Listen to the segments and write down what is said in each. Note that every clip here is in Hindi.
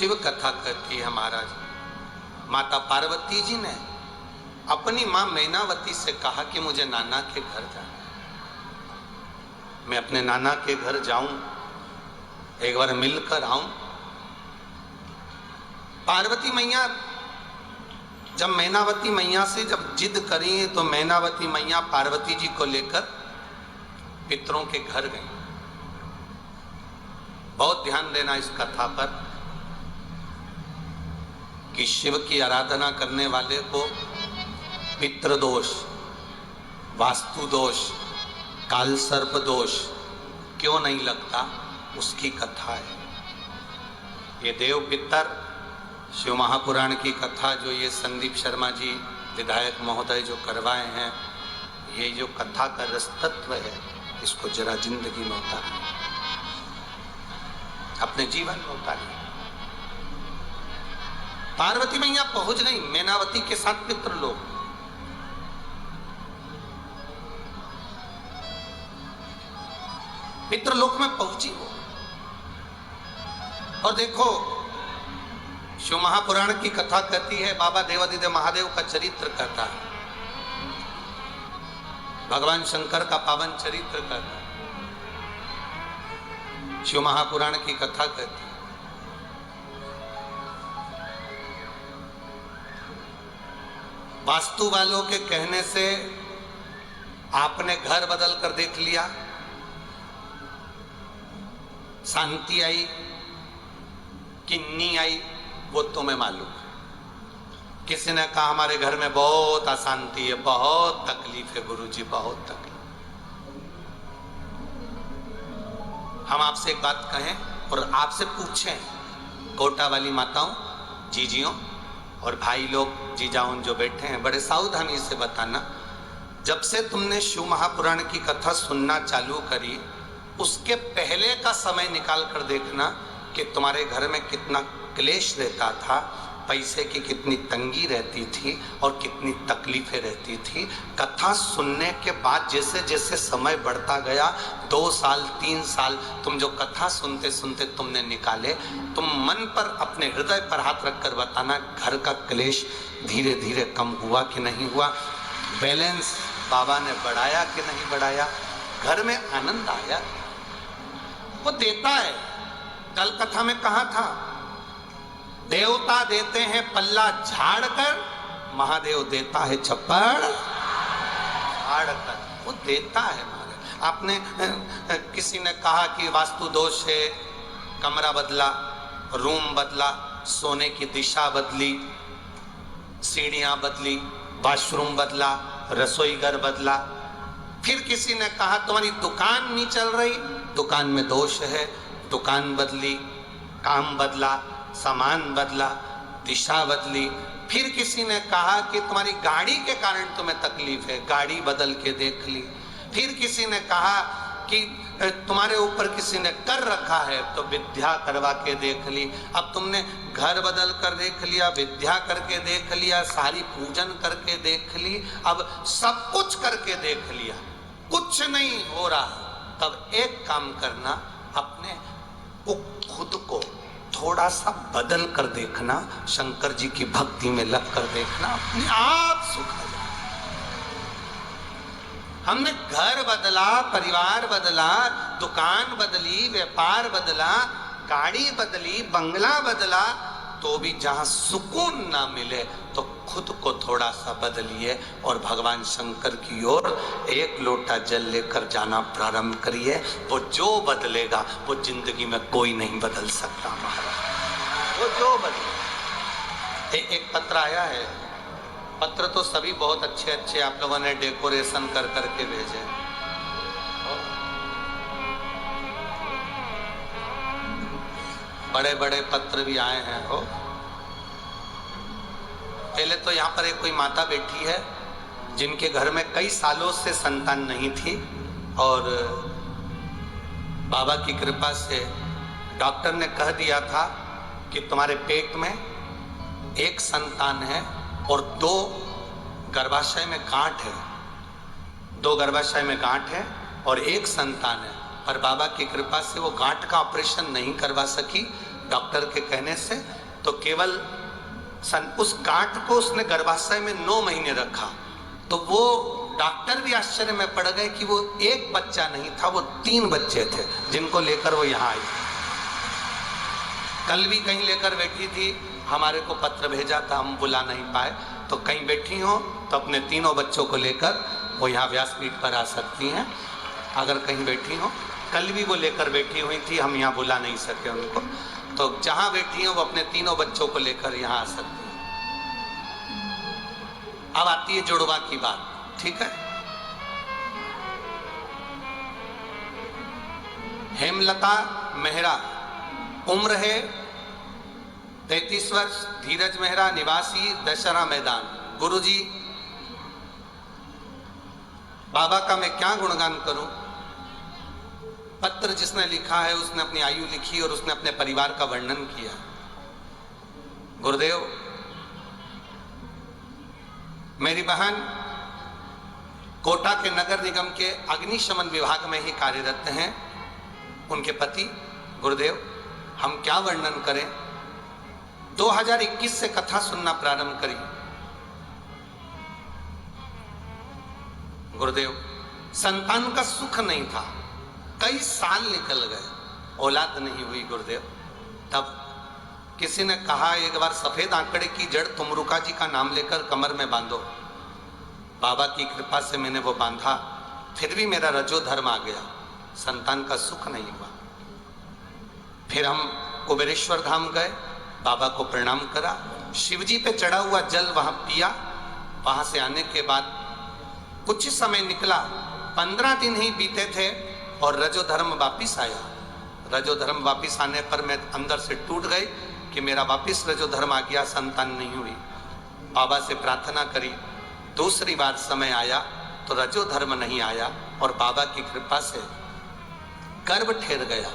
शिव कथा कहती है महाराज, माता पार्वती जी ने अपनी मां मैनावती से कहा कि मुझे नाना के घर जाना, मैं अपने नाना के घर जाऊं, एक बार मिलकर आऊं। पार्वती मैया जब मैनावती मैया से जब जिद करी तो मैनावती मैया पार्वती जी को लेकर पितरों के घर गई। बहुत ध्यान देना इस कथा पर कि शिव की आराधना करने वाले को पितृ दोष, वास्तु दोष, काल सर्प दोष क्यों नहीं लगता, उसकी कथा है। ये देव पितर शिव महापुराण की कथा जो ये संदीप शर्मा जी विधायक महोदय जो करवाए हैं, ये जो कथा का रस तत्व है, इसको जरा जिंदगी में उतारिए, अपने जीवन में उतारिए। पार्वती मैया पहुंच गई मैनावती के साथ पितृ लोग। पितृलोक में पहुंची वो, और देखो शिव महापुराण की कथा कहती है, बाबा देवादिदेव महादेव का चरित्र कहता है, भगवान शंकर का पावन चरित्र कहता है, शिव महापुराण की कथा कहती है। वास्तु वालों के कहने से आपने घर बदल कर देख लिया, शांति आई कि नहीं आई वो तुम्हें मालूम है। किसी ने कहा हमारे घर में बहुत अशांति है, बहुत तकलीफ है गुरुजी, बहुत तकलीफ। हम आपसे एक बात कहें और आपसे पूछें, कोटा वाली माताओं, जीजियों और भाई लोग, जीजाओं जो बैठे हैं, बड़े सावधानी से बताना, जब से तुमने शिव महापुराण की कथा सुनना चालू करी, उसके पहले का समय निकाल कर देखना कि तुम्हारे घर में कितना क्लेश रहता था, पैसे की कितनी तंगी रहती थी और कितनी तकलीफें रहती थी। कथा सुनने के बाद जैसे जैसे समय बढ़ता गया, 2 साल 3 साल तुम जो कथा सुनते सुनते तुमने निकाले, तुम मन पर अपने हृदय पर हाथ रखकर बताना, घर का क्लेश धीरे धीरे कम हुआ कि नहीं हुआ, बैलेंस बाबा ने बढ़ाया कि नहीं बढ़ाया, घर में आनंद आया। वो देता है। कल कथा में कहा था, देवता देते हैं पल्ला झाड़ कर, महादेव देता है छप्पड़ झाड़ कर। वो देता है महादेव। आपने किसी ने कहा कि वास्तु दोष है, कमरा बदला, रूम बदला, सोने की दिशा बदली, सीढ़ियां बदली, वॉशरूम बदला, रसोई घर बदला। फिर किसी ने कहा तुम्हारी दुकान नहीं चल रही, दुकान में दोष है, दुकान बदली, काम बदला, सामान बदला, दिशा बदली। फिर किसी ने कहा कि तुम्हारी गाड़ी के कारण तुम्हें तकलीफ है, गाड़ी बदल के देख ली। फिर किसी ने कहा कि तुम्हारे ऊपर किसी ने कर रखा है तो विद्या करवा के देख ली। अब तुमने घर बदल कर देख लिया, विद्या करके देख लिया, सारी पूजन करके देख ली, अब सब कुछ करके देख लिया, कुछ नहीं हो रहा। तब एक काम करना, अपने खुद को थोड़ा सा बदल कर देखना, शंकर जी की भक्ति में लग कर देखना, अपने आप सुख आ जाए। हमने घर बदला, परिवार बदला, दुकान बदली, व्यापार बदला, गाड़ी बदली, बंगला बदला, तो भी जहां सुकून ना मिले तो खुद को थोड़ा सा बदलिए और भगवान शंकर की ओर एक लोटा जल लेकर जाना प्रारंभ करिए। वो जो बदलेगा वो जिंदगी में कोई नहीं बदल सकता महाराज, वो जो बदले। एक पत्र आया है, पत्र तो सभी बहुत अच्छे अच्छे आप लोगों ने डेकोरेशन कर करके भेजे, बड़े बड़े पत्र भी आए हैं। हो पहले तो यहाँ पर एक कोई माता बैठी है जिनके घर में कई सालों से संतान नहीं थी, और बाबा की कृपा से डॉक्टर ने कह दिया था कि तुम्हारे पेट में एक संतान है और 2 गर्भाशय में गांठ है, 2 गर्भाशय में गांठ है और एक संतान है। पर बाबा की कृपा से वो गांठ का ऑपरेशन नहीं करवा सकी। डॉक्टर के कहने से, तो केवल उस गांठ को उसने गर्भाशय में 9 महीने रखा। तो वो डॉक्टर भी आश्चर्य में पड़ गए कि वो एक बच्चा नहीं था, वो 3 बच्चे थे जिनको लेकर वो यहाँ आई। कल भी कहीं लेकर बैठी थी, हमारे को पत्र भेजा था, हम बुला नहीं पाए। तो कहीं बैठी हो तो अपने 3 बच्चों को लेकर वो यहाँ व्यासपीठ पर आ सकती हैं। अगर कहीं बैठी हो, कल भी वो लेकर बैठी हुई थी, हम यहाँ बुला नहीं सके उनको। तो जहां बैठी हो वो अपने 3 बच्चों को लेकर यहाँ आ सकती हैं। अब आती है जुड़वा की बात, ठीक है। हेमलता मेहरा, उम्र है 33 वर्ष, धीरज मेहरा, निवासी दशहरा मैदान। गुरुजी, बाबा का मैं क्या गुणगान करूं। पत्र जिसने लिखा है उसने अपनी आयु लिखी और उसने अपने परिवार का वर्णन किया। गुरुदेव, मेरी बहन कोटा के नगर निगम के अग्निशमन विभाग में ही कार्यरत हैं। उनके पति, गुरुदेव, हम क्या वर्णन करें। 2021 से कथा सुनना प्रारंभ करी। गुरुदेव, संतान का सुख नहीं था, कई साल निकल गए, औलाद नहीं हुई। गुरुदेव, तब किसी ने कहा एक बार सफेद आंकड़े की जड़ तुमरुका जी का नाम लेकर कमर में बांधो। बाबा की कृपा से मैंने वो बांधा, फिर भी मेरा रजो धर्म आ गया, संतान का सुख नहीं हुआ। फिर हम कुबेरेश्वर धाम गए, बाबा को प्रणाम करा, शिवजी पे चढ़ा हुआ जल वहां पिया। वहां से आने के बाद कुछ समय निकला, 15 दिन ही बीते थे और रजो धर्म वापिस आया। रजो धर्म वापिस आने पर मैं अंदर से टूट गई कि मेरा वापिस रजो धर्म आ गया, संतान नहीं हुई। बाबा से प्रार्थना करी, दूसरी बार समय आया तो रजो धर्म नहीं आया और बाबा की कृपा से गर्भ ठहर गया।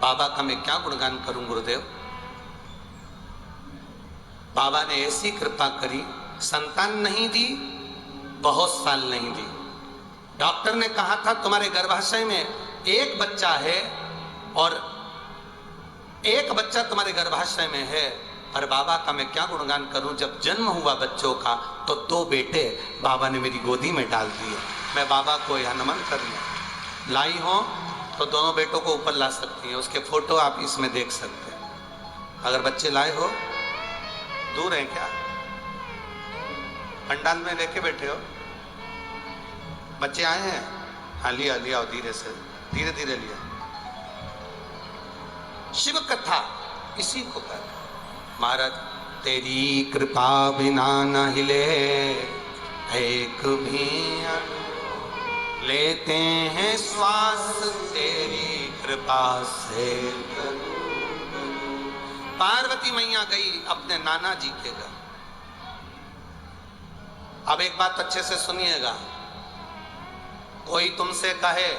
बाबा का मैं क्या गुणगान करूं गुरुदेव। बाबा ने ऐसी कृपा करी, संतान नहीं दी, बहुत साल नहीं दी। डॉक्टर ने कहा था तुम्हारे गर्भाशय में एक बच्चा है और एक बच्चा तुम्हारे गर्भाशय में है। पर बाबा का मैं क्या गुणगान करूं, जब जन्म हुआ बच्चों का तो 2 बेटे बाबा ने मेरी गोदी में डाल दिए। मैं बाबा को यह नमन कर लूं। लाई हो तो दोनों बेटों को ऊपर ला सकती हैं, उसके फोटो आप इसमें देख सकते हैं। अगर बच्चे लाए हो, दूर हैं क्या, पंडाल में लेके बैठे हो, बच्चे आए हैं, हाँ लिया लिया, धीरे से, धीरे धीरे लिया। शिव कथा इसी को कहते महाराज। तेरी कृपा बिना न हिले एक भी, लेते हैं श्वास तेरी कृपा से। पार्वती मैया गई अपने नाना जी के घर। अब एक बात अच्छे से सुनिएगा, कोई तुमसे कहे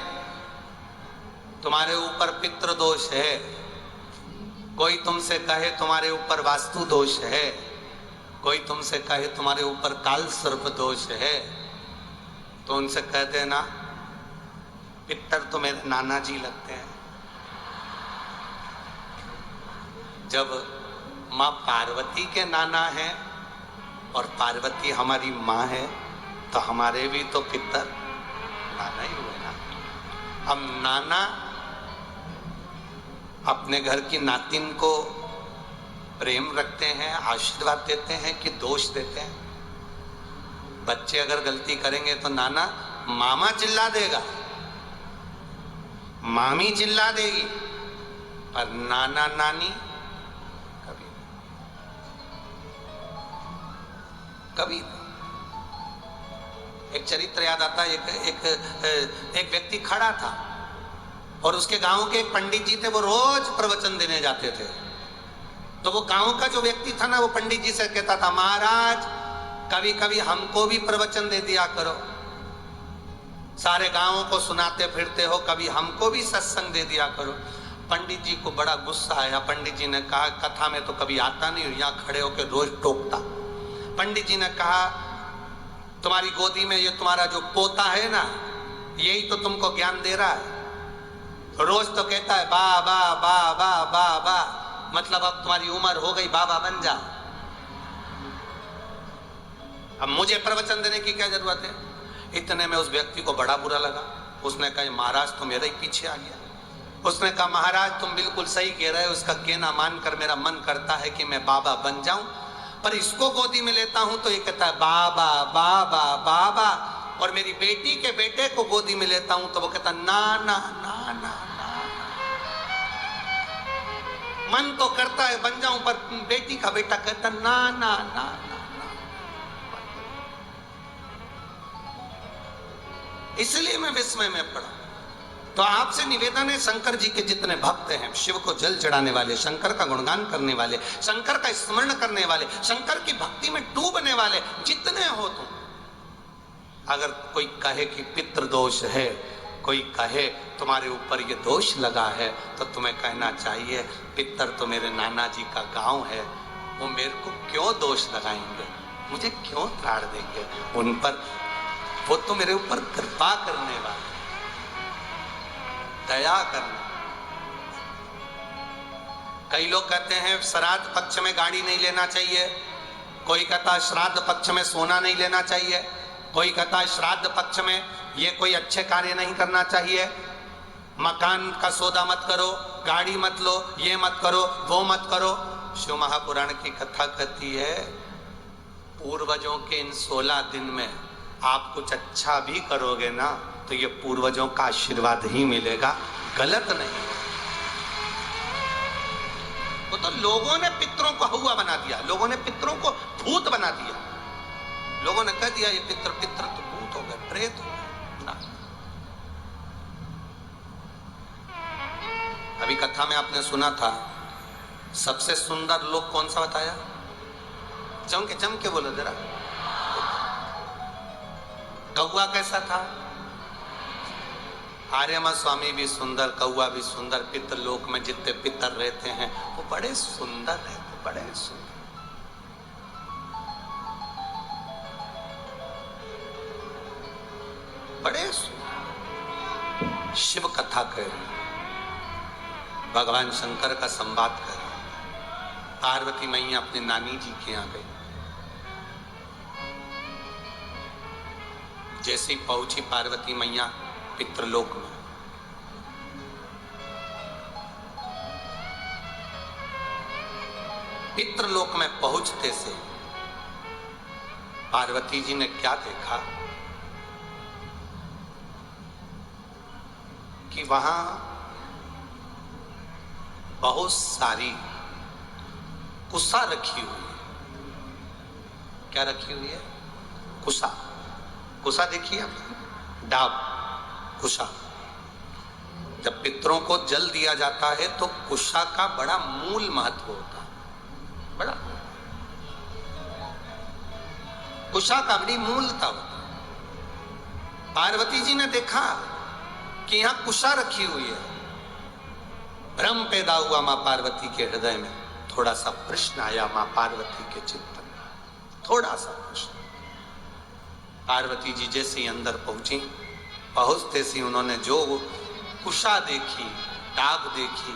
तुम्हारे ऊपर पितृ दोष है, कोई तुमसे कहे तुम्हारे ऊपर वास्तु दोष है, कोई तुमसे कहे तुम्हारे ऊपर काल सर्प दोष है, तो उनसे कह देना पितर तो मेरे नाना जी लगते हैं। जब माँ पार्वती के नाना हैं और पार्वती हमारी माँ है तो हमारे भी तो पितर नाना ही हुए ना। हम नाना अपने घर की नातिन को प्रेम रखते हैं, आशीर्वाद देते हैं कि दोष देते हैं। बच्चे अगर गलती करेंगे तो नाना मामा चिल्ला देगा, मामी चिल्ला देगी, पर नाना नानी कभी कभी। एक चरित्र याद आता है, एक व्यक्ति खड़ा था और उसके गांव के एक पंडित जी थे, वो रोज प्रवचन देने जाते थे। तो वो गांव का जो व्यक्ति था ना, वो पंडित जी से कहता था, महाराज कभी कभी हमको भी प्रवचन दे दिया करो, सारे गांवों को सुनाते फिरते हो, कभी हमको भी सत्संग दे दिया करो। पंडित जी को बड़ा गुस्सा आया। पंडित जी ने कहा, कथा में तो कभी आता नहीं, यहाँ खड़े होकर रोज टोकता। पंडित जी ने कहा, तुम्हारी गोदी में ये तुम्हारा जो पोता है ना, यही तो तुमको ज्ञान दे रहा है। रोज तो कहता है बा बा बा बा बा बा, मतलब अब तुम्हारी उम्र हो गई, बाबा बन जाओ। अब मुझे प्रवचन देने की क्या जरूरत है? इतने में उस व्यक्ति को बड़ा बुरा लगा। उसने कहा महाराज तो मेरे ही पीछे आ गया। उसने कहा महाराज तुम बिल्कुल सही कह रहे हो, उसका कहना मानकर मेरा मन करता है कि मैं बाबा बन जाऊं, पर इसको गोदी में लेता हूं तो ये कहता है बाबा बाबा बाबा, और मेरी बेटी के बेटे को गोदी में लेता हूं तो वो कहता ना ना ना ना ना। मन तो करता है बन जाऊं, पर बेटी का बेटा कहता ना ना ना ना। इसलिए मैं विस्मय में पड़ा। तो आपसे निवेदन है, शंकर जी के जितने भक्त हैं, शिव को जल चढ़ाने वाले, शंकर का गुणगान करने वाले, शंकर का स्मरण करने वाले, शंकर की भक्ति में डूबने वाले जितने हो तुम, अगर कोई कहे कि पितृ दोष है, कोई कहे तुम्हारे ऊपर ये दोष लगा है, तो तुम्हें कहना चाहिए पितर तो मेरे नाना जी का गांव है, वो मेरे को क्यों दोष लगाएंगे, मुझे क्यों ताड़ देंगे, उन पर वो तो मेरे ऊपर कृपा करने वाले, दया करने। कई लोग कहते हैं श्राद्ध पक्ष में गाड़ी नहीं लेना चाहिए, कोई कहता है श्राद्ध पक्ष में सोना नहीं लेना चाहिए, कोई कहता है श्राद्ध पक्ष में ये कोई अच्छे कार्य नहीं करना चाहिए, मकान का सौदा मत करो, गाड़ी मत लो, ये मत करो, वो मत करो। शिव महापुराण की कथा कहती है पूर्वजों के इन 16 दिन में आप कुछ अच्छा भी करोगे ना तो ये पूर्वजों का आशीर्वाद ही मिलेगा, गलत नहीं। वो तो लोगों ने पितरों को हुआ बना दिया, लोगों ने पितरों को भूत बना दिया, लोगों ने कह दिया ये पितर पितर तो भूत हो गए, प्रेत हो गए ना। अभी कथा में आपने सुना था सबसे सुंदर लोक कौन सा बताया? चमके बोलो जरा। कौआ कैसा था? आर्यमा स्वामी भी सुंदर, कौआ भी सुंदर, पितरलोक में जितने पितर रहते हैं वो बड़े सुंदर रहते, बड़े सुंदर। बड़े सुंदर। शिव कथा कर, भगवान शंकर का संवाद कर, पार्वती मैया अपने नानी जी के यहाँ गई। जैसे ही पहुंची पार्वती मैया पितृलोक में, पितृलोक में पहुंचते से पार्वती जी ने क्या देखा कि वहां बहुत सारी कुसा रखी हुई है। क्या रखी हुई है? कुसा। कुसा देखिए आप, डाब, कुशा। जब पितरों को जल दिया जाता है तो कुशा का बड़ा मूल महत्व होता है, बड़ा कुशा का बड़ी मूलता होती है। पार्वती जी ने देखा कि यहां कुशा रखी हुई है, भ्रम पैदा हुआ मां पार्वती के हृदय में। थोड़ा सा प्रश्न आया मां पार्वती के चित्त में, थोड़ा सा प्रश्न। पार्वती जी जैसे ही अंदर पहुंची, पहुंचते से उन्होंने जो कुशा देखी, डाब देखी,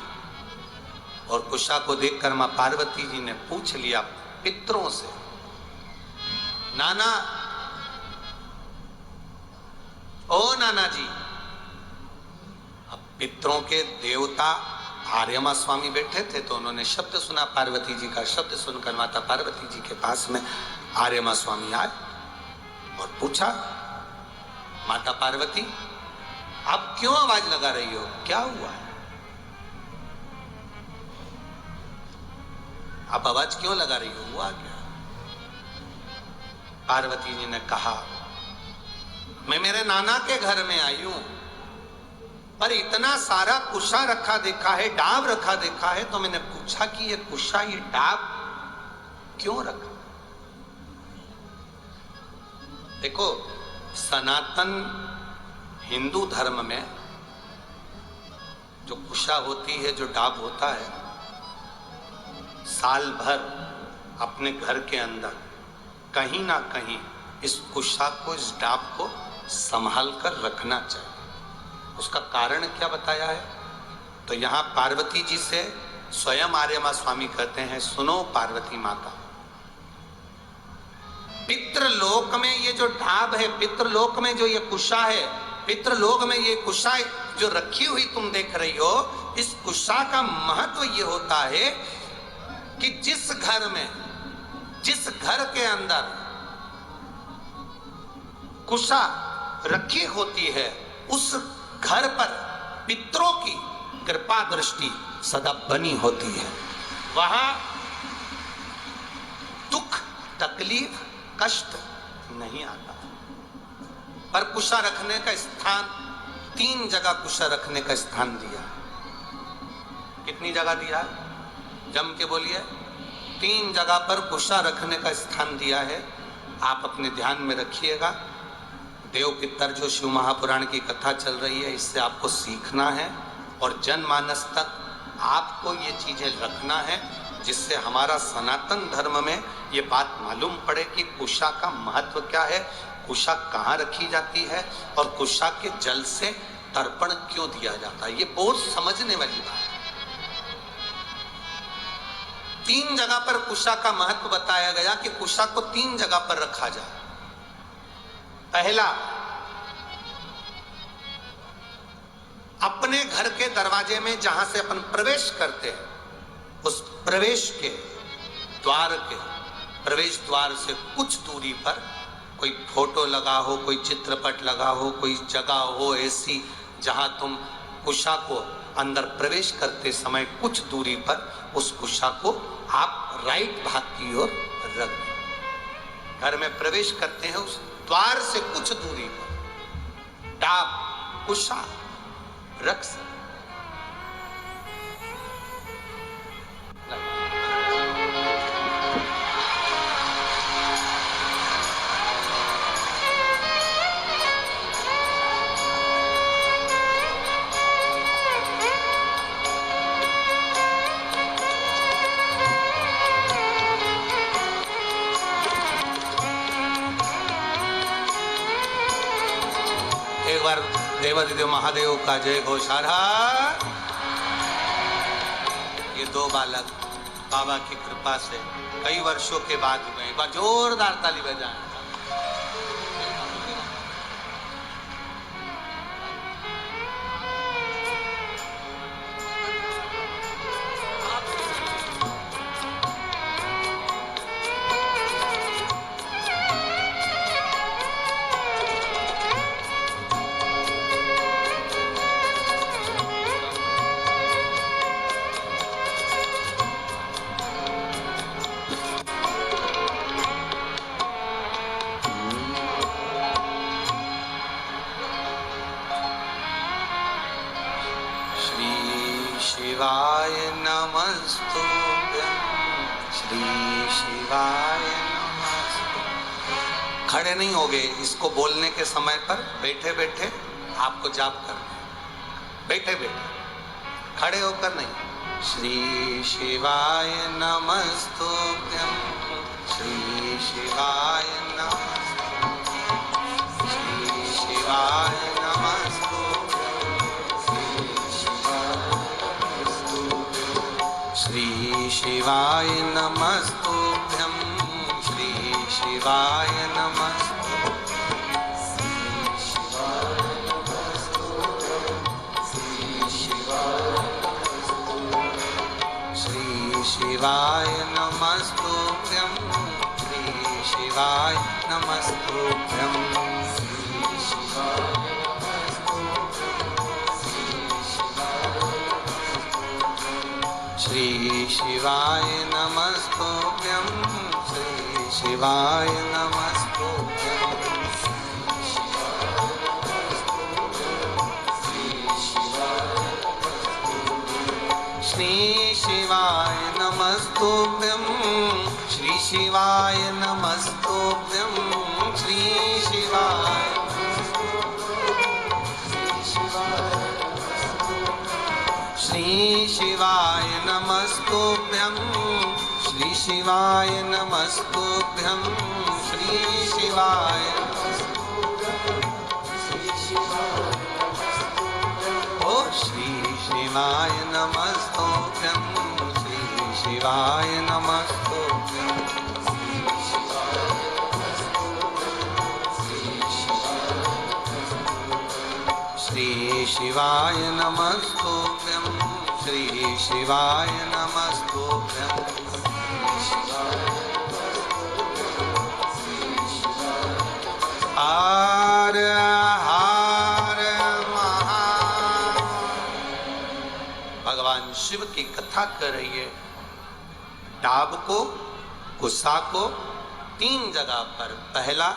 और कुशा को देखकर मां पार्वती जी ने पूछ लिया पितरों से, नाना, ओ नाना जी। अब पितरों के देवता आर्यमा स्वामी बैठे थे तो उन्होंने शब्द सुना पार्वती जी का। शब्द सुनकर माता पार्वती जी के पास में आर्यमा स्वामी आए और पूछा, माता पार्वती आप क्यों आवाज लगा रही हो, क्या हुआ है? आप आवाज क्यों लगा रही हो, हुआ क्या? पार्वती जी ने कहा, मैं मेरे नाना के घर में आई हूं, पर इतना सारा कुशा रखा देखा है, डाब रखा देखा है, तो मैंने पूछा कि ये कुशा, ये डाब क्यों रखा? देखो, सनातन हिंदू धर्म में जो कुशा होती है, जो डाब होता है, साल भर अपने घर के अंदर कहीं ना कहीं इस कुशा को, इस डाब को संभाल कर रखना चाहिए। उसका कारण क्या बताया है? तो यहाँ पार्वती जी से स्वयं आर्यमा स्वामी कहते हैं, सुनो पार्वती माता, पितृलोक में ये जो ढाब है, पितृलोक में जो ये कुशा है, पितृलोक में ये कुशा जो रखी हुई तुम देख रही हो, इस कुशा का महत्व ये होता है कि जिस घर में, जिस घर के अंदर कुशा रखी होती है, उस घर पर पितरों की कृपा दृष्टि सदा बनी होती है। वहां दुख, तकलीफ, कष्ट नहीं आता। पर कुशा रखने का स्थान, 3 जगह कुशा रखने का स्थान दिया। कितनी जगह दिया? जम के बोलिए। 3 जगह पर कुशा रखने का स्थान दिया है। आप अपने ध्यान में रखिएगा। देव पितर जो शिव महापुराण की कथा चल रही है, इससे आपको सीखना है और जनमानस तक आपको ये चीजें रखना है, जिससे हमारा सनातन धर्म में ये बात मालूम पड़े कि कुशा का महत्व क्या है, कुशा कहाँ रखी जाती है और कुशा के जल से तर्पण क्यों दिया जाता है। ये बहुत समझने वाली बात है। 3 जगह पर कुशा का महत्व बताया गया कि कुशा को 3 जगह पर रखा जाए। पहला, अपने घर के दरवाजे में जहां से अपन प्रवेश करते हैं, उस प्रवेश के द्वार के प्रवेश द्वार से कुछ दूरी पर कोई फोटो लगा हो, कोई चित्रपट लगा हो, कोई जगह हो ऐसी जहां तुम कुशा को अंदर प्रवेश करते समय कुछ दूरी पर उस कुशा को आप राइट भाग की ओर रख दें। घर में प्रवेश करते हैं, उस द्वार से कुछ दूरी पर डाब कुशा रख सकते। एक बार देवादिदेव महादेव का जय घोषारा। ये 2 बालक बाबा की कृपा से कई वर्षों के बाद हुए। एक बार जोरदार ताली बजाएं। शिवाय नमस्तुभ्यं, श्री शिवाय नमस्तुभ्यं। खड़े नहीं होगे, इसको बोलने के समय पर बैठे बैठे आपको जाप करना है। बैठे बैठे, खड़े होकर नहीं। श्री शिवाय नमस्तुभ्यं, श्री शिवाय नमस्तुभ्यं, श्री शिवाय नमस्तुभ्यं, श्री शिवाय नमस्तुभ्यं, श्री शिवाय नमस्तुभ्यं, श्री शिवाय नमस्तुभ्यं, श्री शिवाय नमस्तुभ्यं, श्री शिवाय नमस्तुभ्यं, श्री शिवाय नमस्तुभ्यं, श्री शिवाय नमस्तुभ्यं, श्री शिवाय नमस्तुभ्यं, श्री शिवाय श्री शिवाय नमस्तुभ्यं, श्री शिवाय नमस्तुभ्यं, श्री शिवाय ओ श्री शिवाय नमस्तुभ्यं, शिवाय नमस्तुभ्यं। श्री शिवाय नमस्तुभ्यं। श्री शिवाय नमस्तुभ्यं। हर हर महादेव। भगवान शिव की कथा कर रही है। डाब को, गुस्सा को 3 जगह पर, पहला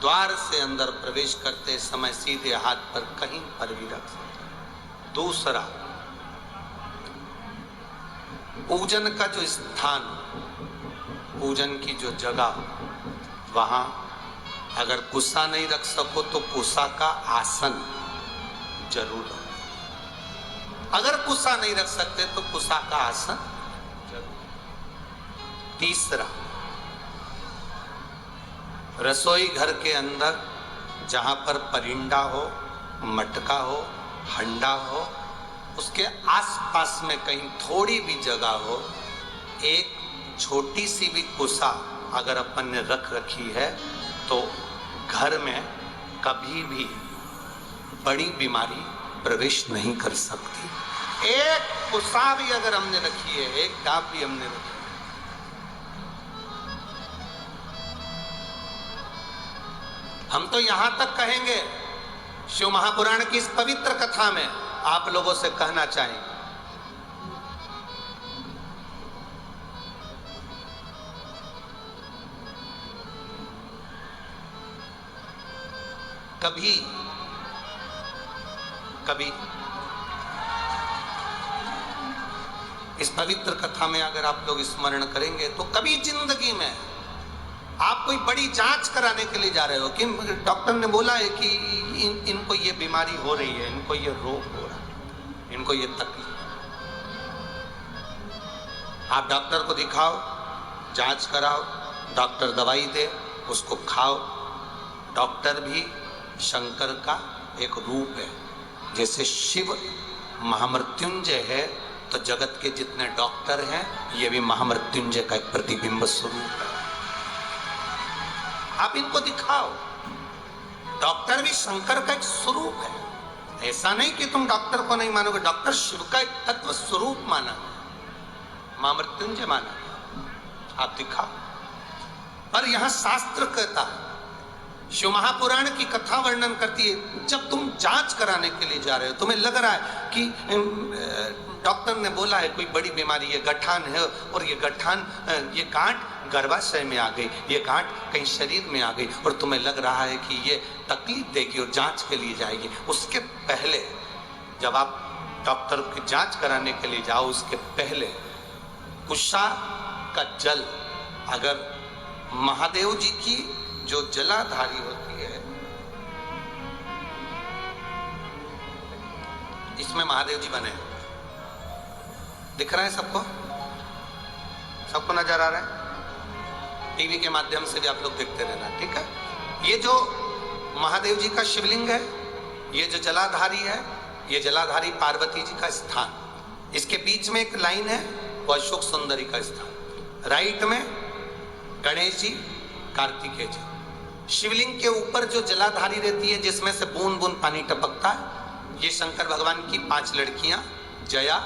द्वार से अंदर प्रवेश करते समय सीधे हाथ पर कहीं पर भी रख सकते। दूसरा, पूजन का जो स्थान, पूजन की जो जगह, वहां अगर कुसा नहीं रख सको तो कुसा का आसन जरूर रखो। अगर कुसा नहीं रख सकते तो कुसा का आसन जरूर। तीसरा, रसोई घर के अंदर जहां पर परिंदा हो, मटका हो, हंडा हो, उसके आसपास में कहीं थोड़ी भी जगह हो, एक छोटी सी भी कुसा अगर अपन ने रख रखी है तो घर में कभी भी बड़ी बीमारी प्रवेश नहीं कर सकती। एक कुसा भी अगर हमने रखी है, एक डाब भी हमने रखी है, हम तो यहां तक कहेंगे, शिव महापुराण की इस पवित्र कथा में आप लोगों से कहना चाहेंगे, कभी कभी इस पवित्र कथा में अगर आप लोग स्मरण करेंगे तो कभी जिंदगी में आप कोई बड़ी जांच कराने के लिए जा रहे हो कि डॉक्टर ने बोला है कि इनको ये बीमारी हो रही है, इनको ये रोग हो रहा है, इनको ये तकलीफ। आप डॉक्टर को दिखाओ, जांच कराओ, डॉक्टर दवाई दे, उसको खाओ। डॉक्टर भी शंकर का एक रूप है। जैसे शिव महामृत्युंजय है तो जगत के जितने डॉक्टर हैं ये भी महामृत्युंजय का एक प्रतिबिंब स्वरूप है। आप इनको दिखाओ। डॉक्टर भी शंकर का एक स्वरूप है। ऐसा नहीं कि तुम डॉक्टर को नहीं मानोगे, डॉक्टर शिव का एक तत्व स्वरूप माना, महामृत्युंजय माना, आप दिखाओ। पर यहां शास्त्र कहता है, शिव महापुराण की कथा वर्णन करती है, जब तुम जांच कराने के लिए जा रहे हो, तुम्हें लग रहा है कि डॉक्टर ने बोला है कोई बड़ी बीमारी, ये गठान है और ये गठान, ये गांठ गर्भाशय में आ गई, ये गांठ कहीं शरीर में आ गई और तुम्हें लग रहा है कि ये तकलीफ देगी और जांच के लिए जाएगी। उसके पहले जब आप डॉक्टर की जांच कराने के लिए जाओ, उसके पहले कुशा का जल, अगर महादेव जी की जो जलाधारी होती है, इसमें महादेव जी बने हैं, दिख रहा है सबको? सबको नजर आ रहा है? टीवी के माध्यम से भी आप लोग देखते रहना, ठीक है? ये जो महादेव जी का शिवलिंग है, ये जो जलाधारी है, ये जलाधारी पार्वती जी का स्थान। इसके बीच में एक लाइन है, वो अशोक सुंदरी का स्थान। राइट में गणेश जी, कार्तिकेय जी। शिवलिंग के ऊपर जो जलाधारी रहती है, जिसमें से बूंद बूंद पानी टपकता है, ये शंकर भगवान की 5 लड़कियां, जया,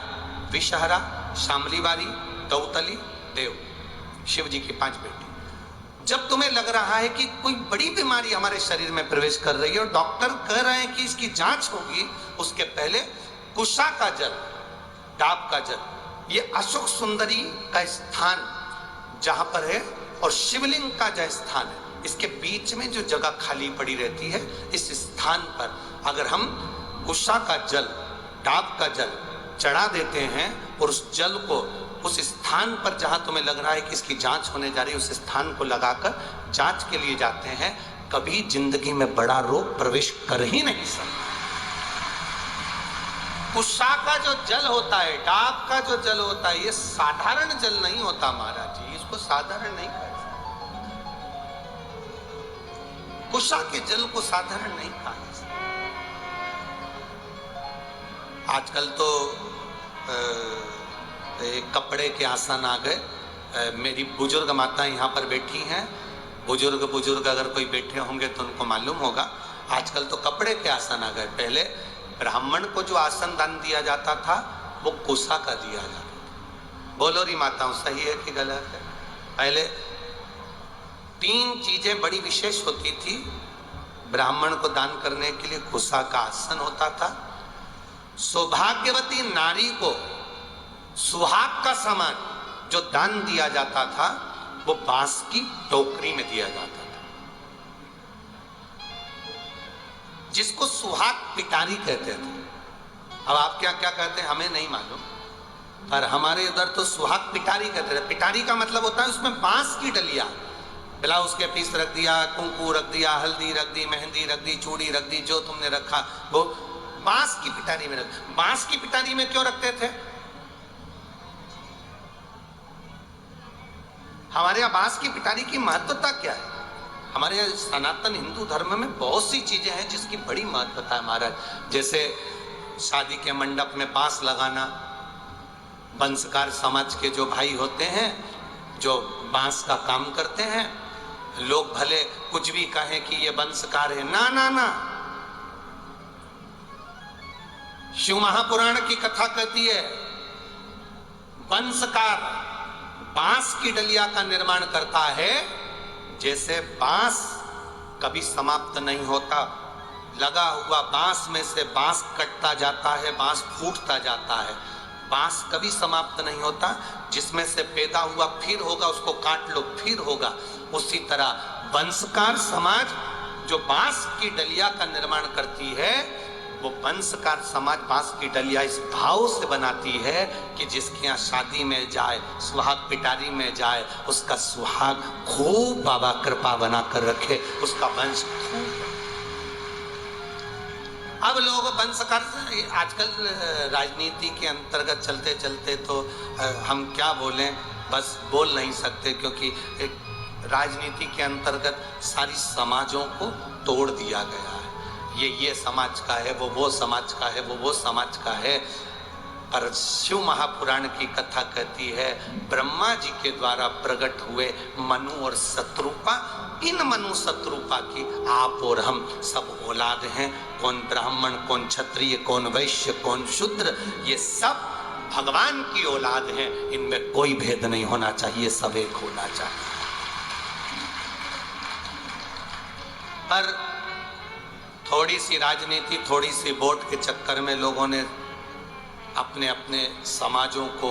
विषहरा, शामलीवारी, दौतली, देव, शिव जी की 5 बेटी। जब तुम्हें लग रहा है कि कोई बड़ी बीमारी हमारे शरीर में प्रवेश कर रही है और डॉक्टर कह रहे हैं कि इसकी जांच होगी, उसके पहले कुशा का जल, डाब का जल, ये अशोक सुंदरी का स्थान जहां पर है और शिवलिंग का जो स्थान है, इसके बीच में जो जगह खाली पड़ी रहती है, इस स्थान पर अगर हम कुशा का जल, डाब का जल चढ़ा देते हैं और उस जल को उस स्थान पर जहां तुम्हें लग रहा है कि इसकी जांच होने जा रही है, उस स्थान को लगाकर जांच के लिए जाते हैं, कभी जिंदगी में बड़ा रोग प्रवेश कर ही नहीं सकता। कुशा का जो जल होता है, डाब का जो जल होता है, ये साधारण जल नहीं होता महाराज जी, इसको साधारण नहीं कहा। कुशा के जल को साधारण नहीं कहा। आजकल तो कपड़े के आसन आ गए। मेरी बुजुर्ग माता यहाँ पर बैठी हैं, बुजुर्ग अगर कोई बैठे होंगे तो उनको मालूम होगा। आजकल तो कपड़े के आसन आ गए। पहले ब्राह्मण को जो आसन दान दिया जाता था वो कुसा का दिया जाता था। बोलो री माताओं, सही है कि गलत है? पहले 3 चीजें बड़ी विशेष होती थी ब्राह्मण को दान करने के लिए। कुसा का आसन होता था, सौभाग्यवती नारी को सुहाग का सामान जो दान दिया जाता था वो बांस की टोकरी में दिया जाता था, जिसको सुहाग पिटारी कहते थे। अब आप क्या क्या कहते हैं हमें नहीं मालूम, पर हमारे इधर तो सुहाग पिटारी कहते थे। पिटारी का मतलब होता है उसमें बांस की डलिया, ब्लाउज के पीस रख दिया, कुंकू रख दिया, हल्दी रख दी, मेहंदी रख दी, चूड़ी रख दी, जो तुमने रखा वो बांस की पिटारी में रख। बांस की पिटारी में क्यों रखते थे? हमारे यहाँ बांस की पिटारी की महत्वता क्या है? हमारे यहाँ सनातन हिंदू धर्म में बहुत सी चीजें हैं जिसकी बड़ी महत्वता है महाराज। जैसे शादी के मंडप में बांस लगाना, वंशकार समाज के जो भाई होते हैं जो बांस का काम करते हैं, लोग भले कुछ भी कहें कि ये वंशकार है, ना ना ना, शिव महापुराण की कथा कहती है वंशकार बांस की डलिया का निर्माण करता है। जैसे बांस कभी समाप्त नहीं होता, लगा हुआ बांस में से बांस कटता जाता है, बांस फूटता जाता है, बांस कभी समाप्त नहीं होता। जिसमें से पैदा हुआ फिर होगा, उसको काट लो फिर होगा। उसी तरह वंशकार समाज जो बांस की डलिया का निर्माण करती है, वो वंशकार समाज बांस की डलिया इस भाव से बनाती है कि जिसके यहाँ शादी में जाए, सुहाग पिटारी में जाए, उसका सुहाग खूब बाबा कृपा बना कर रखे, उसका वंश खूब। अब लोग वंशकार, आजकल राजनीति के अंतर्गत चलते चलते तो हम क्या बोलें, बस बोल नहीं सकते, क्योंकि राजनीति के अंतर्गत सारी समाजों को तोड़ दिया गया है। ये समाज का है, वो समाज का है, वो समाज का है। पर शिव महापुराण की कथा कहती है ब्रह्मा जी के द्वारा प्रकट हुए मनु और शत्रुपा, इन मनु शत्रुपा की आप और हम सब औलाद हैं। कौन ब्राह्मण, कौन क्षत्रिय, कौन वैश्य, कौन शूद्र, ये सब भगवान की औलाद हैं। इनमें कोई भेद नहीं होना चाहिए, सब एक होना चाहिए। पर थोड़ी सी राजनीति, थोड़ी सी वोट के चक्कर में लोगों ने अपने अपने समाजों को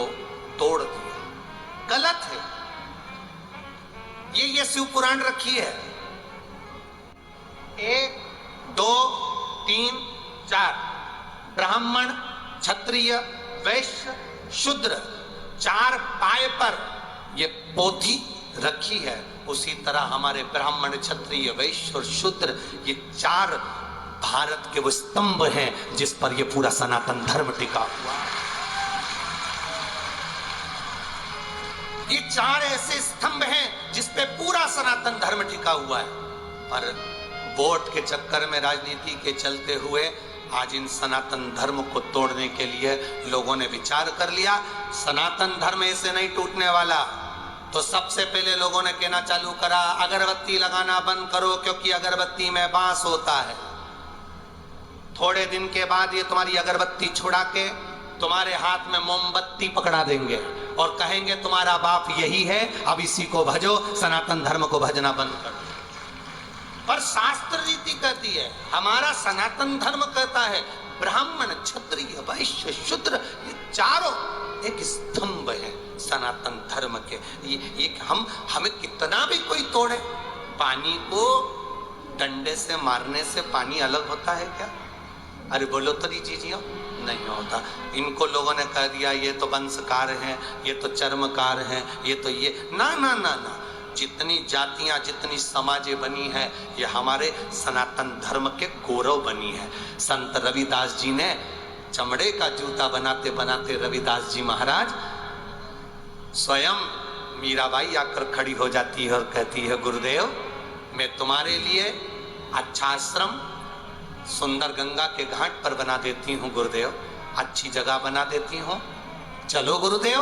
तोड़ दिया। गलत है ये शिव पुराण रखी है। 1 2 3 4 ब्राह्मण, क्षत्रिय, वैश्य, शूद्र, 4 पाए पर ये पोथी रखी है। उसी तरह हमारे ब्राह्मण, क्षत्रिय, वैश्य और शूद्र, ये 4 भारत के वो स्तंभ हैं जिस पर ये पूरा सनातन धर्म टिका हुआ है। ये 4 ऐसे स्तंभ हैं जिस पे पूरा सनातन धर्म टिका हुआ है। पर वोट के चक्कर में, राजनीति के चलते हुए आज इन सनातन धर्म को तोड़ने के लिए लोगों ने विचार कर लिया सनातन धर्म ऐसे नहीं टूटने वाला। तो सबसे पहले लोगों ने कहना चालू करा अगरबत्ती लगाना बंद करो, क्योंकि अगरबत्ती में बांस होता है। थोड़े दिन के बाद ये तुम्हारी अगरबत्ती छुड़ा के तुम्हारे हाथ में मोमबत्ती पकड़ा देंगे और कहेंगे तुम्हारा बाप यही है, अब इसी को भजो, सनातन धर्म को भजना बंद कर दो। पर शास्त्र रीति कहती है, हमारा सनातन धर्म कहता है ब्राह्मण, क्षत्रिय, वैश्य, शूद्र, ये 4 एक स्तंभ है सनातन धर्म के। ये हमें कितना भी कोई तोड़े, पानी को डंडे से मारने से पानी अलग होता है क्या? अरे बोलो तो चीजियों, नहीं होता। इनको लोगों ने कह दिया ये तो वंशकार हैं, ये तो चर्मकार हैं, ये तो ये, ना ना ना ना। जितनी जातियां, जितनी समाजें बनी है, ये हमारे सनातन धर्म के गौरव बनी है। संत रविदास जी ने चमड़े का जूता बनाते बनाते रविदास जी महाराज स्वयं मीराबाई आकर खड़ी हो जाती है और कहती है गुरुदेव, मैं तुम्हारे लिए अच्छा आश्रम सुंदर गंगा के घाट पर बना देती हूँ गुरुदेव, अच्छी जगह बना देती हूँ, चलो गुरुदेव।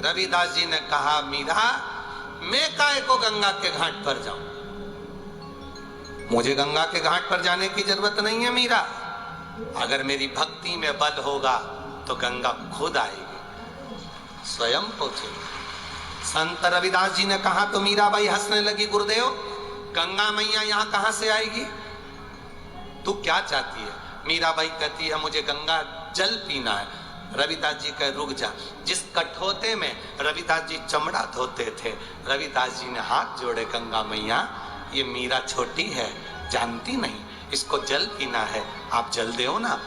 रविदास जी ने कहा मीरा मैं काहे को गंगा के घाट पर जाऊं, मुझे गंगा के घाट पर जाने की जरूरत नहीं है मीरा। अगर मेरी भक्ति में बल होगा तो गंगा खुद आएगी, स्वयं पहुंचेगी। संत रविदास जी ने कहा तो मीराबाई हंसने लगी, गुरुदेव गंगा मैया यहां कहां से आएगी, तू क्या चाहती है? मीराबाई कहती है मुझे गंगा जल पीना है। रविदास जी कहे रुक जा। जिस कठोते में रविदास जी चमड़ा धोते थे, रविदास जी ने हाथ जोड़े, गंगा मैया ये मीरा छोटी है, जानती नहीं, इसको जल पीना है, आप जल दो ना।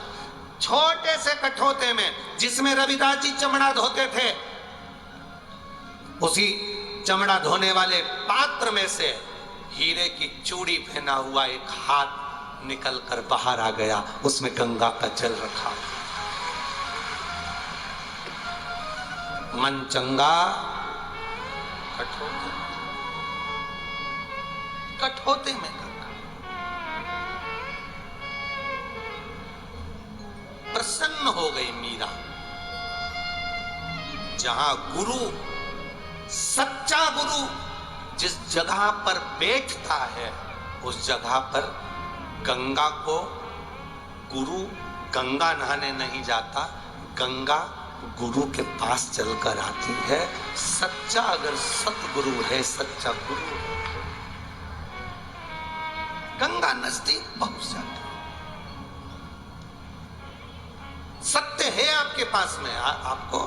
छोटे से कठोते में जिसमें रविदास जी चमड़ा धोते थे, उसी चमड़ा धोने वाले पात्र में से हीरे की चूड़ी पहना हुआ एक हाथ निकल कर बाहर आ गया, उसमें गंगा का जल रखा। मन चंगा कठोते, कठोते में गंगा। प्रसन्न हो गई मीरा। जहां गुरु, सच्चा गुरु जिस जगह पर बैठता है, उस जगह पर गंगा को, गुरु गंगा नहाने नहीं जाता, गंगा गुरु के पास चलकर आती है। सच्चा अगर सतगुरु है, सच्चा गुरु है, गंगा नजदीक पहुंच जाती है। सत्य है आपके पास में। आपको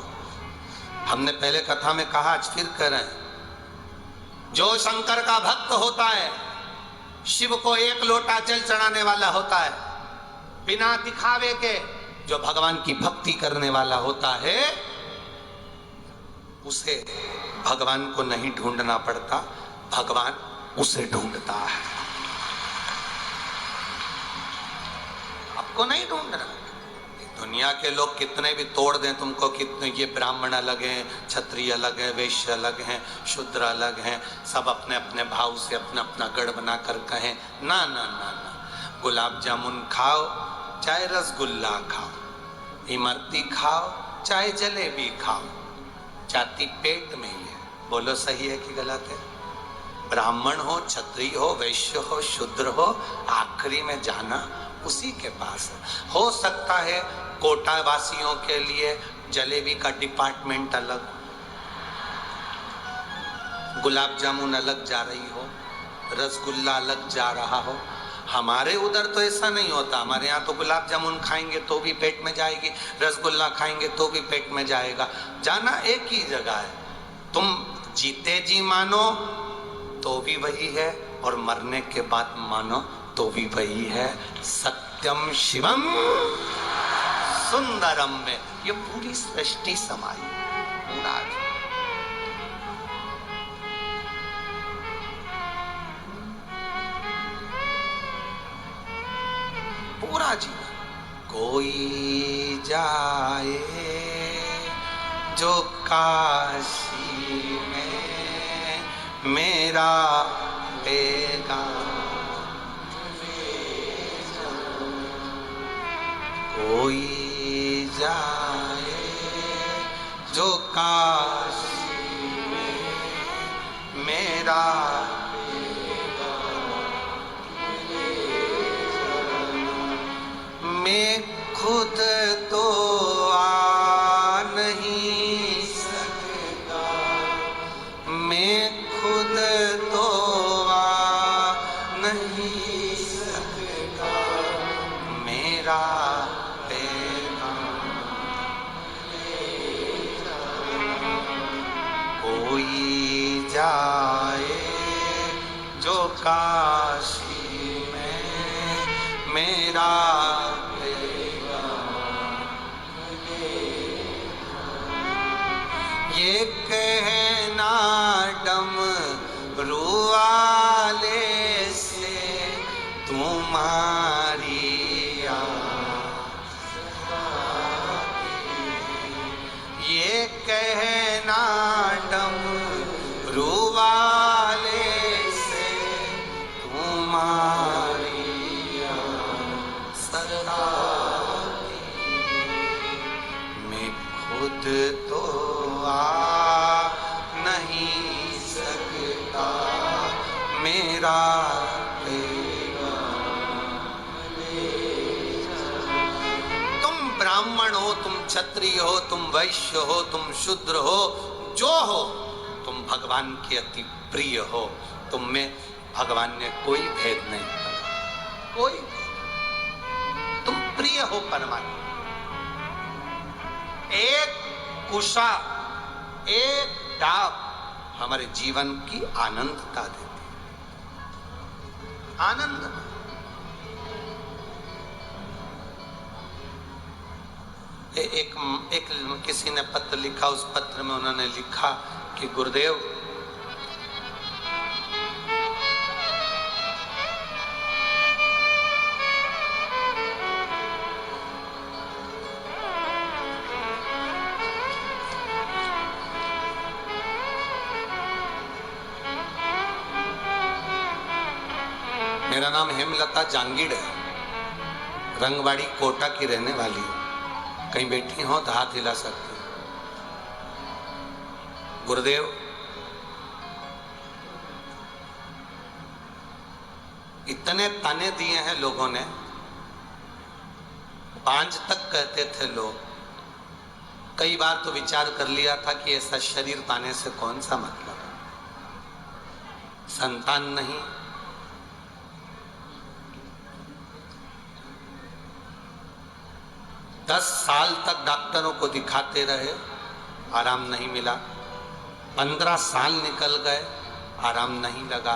हमने पहले कथा में कहा, आज फिर कह रहे हैं, जो शंकर का भक्त होता है, शिव को एक लोटा जल चढ़ाने वाला होता है, बिना दिखावे के जो भगवान की भक्ति करने वाला होता है, उसे भगवान को नहीं ढूंढना पड़ता, भगवान उसे ढूंढता है। आपको नहीं ढूंढना। दुनिया के लोग कितने भी तोड़ दें तुमको, कितने ये ब्राह्मण अलग हैं, क्षत्रिय अलग है, वैश्य अलग हैं, शूद्र अलग हैं, सब अपने अपने भाव से अपना अपना गढ़ बनाकर कहें, ना ना ना ना, गुलाब जामुन खाओ चाहे रसगुल्ला खाओ, इमरती खाओ चाहे जलेबी खाओ, जाति पेट में ही है। बोलो सही है कि गलत है? ब्राह्मण हो, क्षत्रिय हो, वैश्य हो, शूद्र हो, आखिरी में जाना उसी के पास है। हो सकता है कोटा वासियों के लिए जलेबी का डिपार्टमेंट अलग, गुलाब जामुन अलग जा रही हो, रसगुल्ला अलग जा रहा हो। हमारे उधर तो ऐसा नहीं होता। हमारे यहाँ तो गुलाब जामुन खाएंगे तो भी पेट में जाएगी, रसगुल्ला खाएंगे तो भी पेट में जाएगा। जाना एक ही जगह है। तुम जीते जी मानो तो भी वही है, और मरने के बाद मानो तो भी वही है। सत्यम शिवम सुंदरम में ये पूरी सृष्टि समाई, पूरा पूरा जीवन। कोई जाए जो काशी में मेरा बेगा, कोई जाए जो काशी में मेरा, मैं खुद तो आ नहीं सकता, मैं खुद तो आ नहीं सकता, मेरा कोई जाए जो काशी में मेरा ये कहना डमरू वाले से तुम्हारी ये कहना डमरू वाले से तुम्हारी सदा, मैं खुद राखेगा। तुम ब्राह्मण हो, तुम क्षत्रिय हो, तुम वैश्य हो, तुम शूद्र हो, जो हो, तुम भगवान के अति प्रिय हो। तुम में भगवान ने कोई भेद नहीं करा, कोई। तुम प्रिय हो परमात्मा। एक कुशा, एक डाब हमारे जीवन की आनंदता देती है। आनंद। एक किसी ने पत्र लिखा, उस पत्र में उन्होंने लिखा कि गुरुदेव, मेरा नाम हेमलता जांगीड़ है, रंगवाड़ी कोटा की रहने वाली हूं। कहीं बैठी हो तो हाथ हिला सकते हैं। गुरुदेव, इतने ताने दिए हैं लोगों ने, बांझ तक कहते थे लोग। कई बार तो विचार कर लिया था कि ऐसा शरीर पाने से कौन सा मतलब है। संतान नहीं, दस साल तक डॉक्टरों को दिखाते रहे, आराम नहीं मिला। 15 साल निकल गए, आराम नहीं लगा।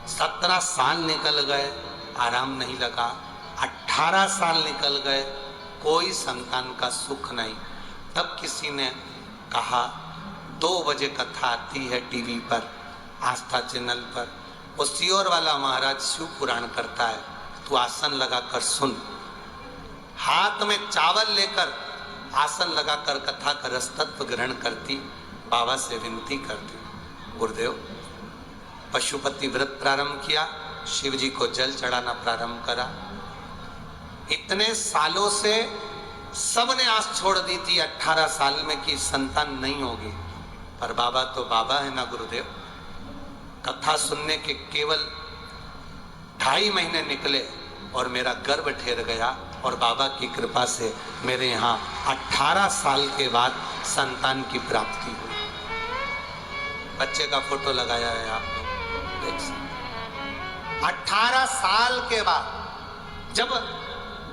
17 साल निकल गए, आराम नहीं लगा। 18 साल निकल गए, कोई संतान का सुख नहीं। तब किसी ने कहा, 2 बजे कथा आती है टीवी पर, आस्था चैनल पर, वो सियोर वाला महाराज शिव पुराण करता है, तू आसन लगाकर सुन। हाथ में चावल लेकर आसन लगाकर कथा का रसतत्व ग्रहण करती, बाबा से विनती करती, गुरुदेव। पशुपति व्रत प्रारंभ किया, शिव जी को जल चढ़ाना प्रारंभ करा। इतने सालों से सबने आस छोड़ दी थी 18 साल में कि संतान नहीं होगी, पर बाबा तो बाबा है ना गुरुदेव। कथा सुनने के केवल 2.5 महीने निकले और मेरा गर्भ ठहर गया, और बाबा की कृपा से मेरे यहाँ 18 साल के बाद संतान की प्राप्ति हुई। बच्चे का फोटो लगाया है आप लोग देख सकते। 18 साल के बाद, जब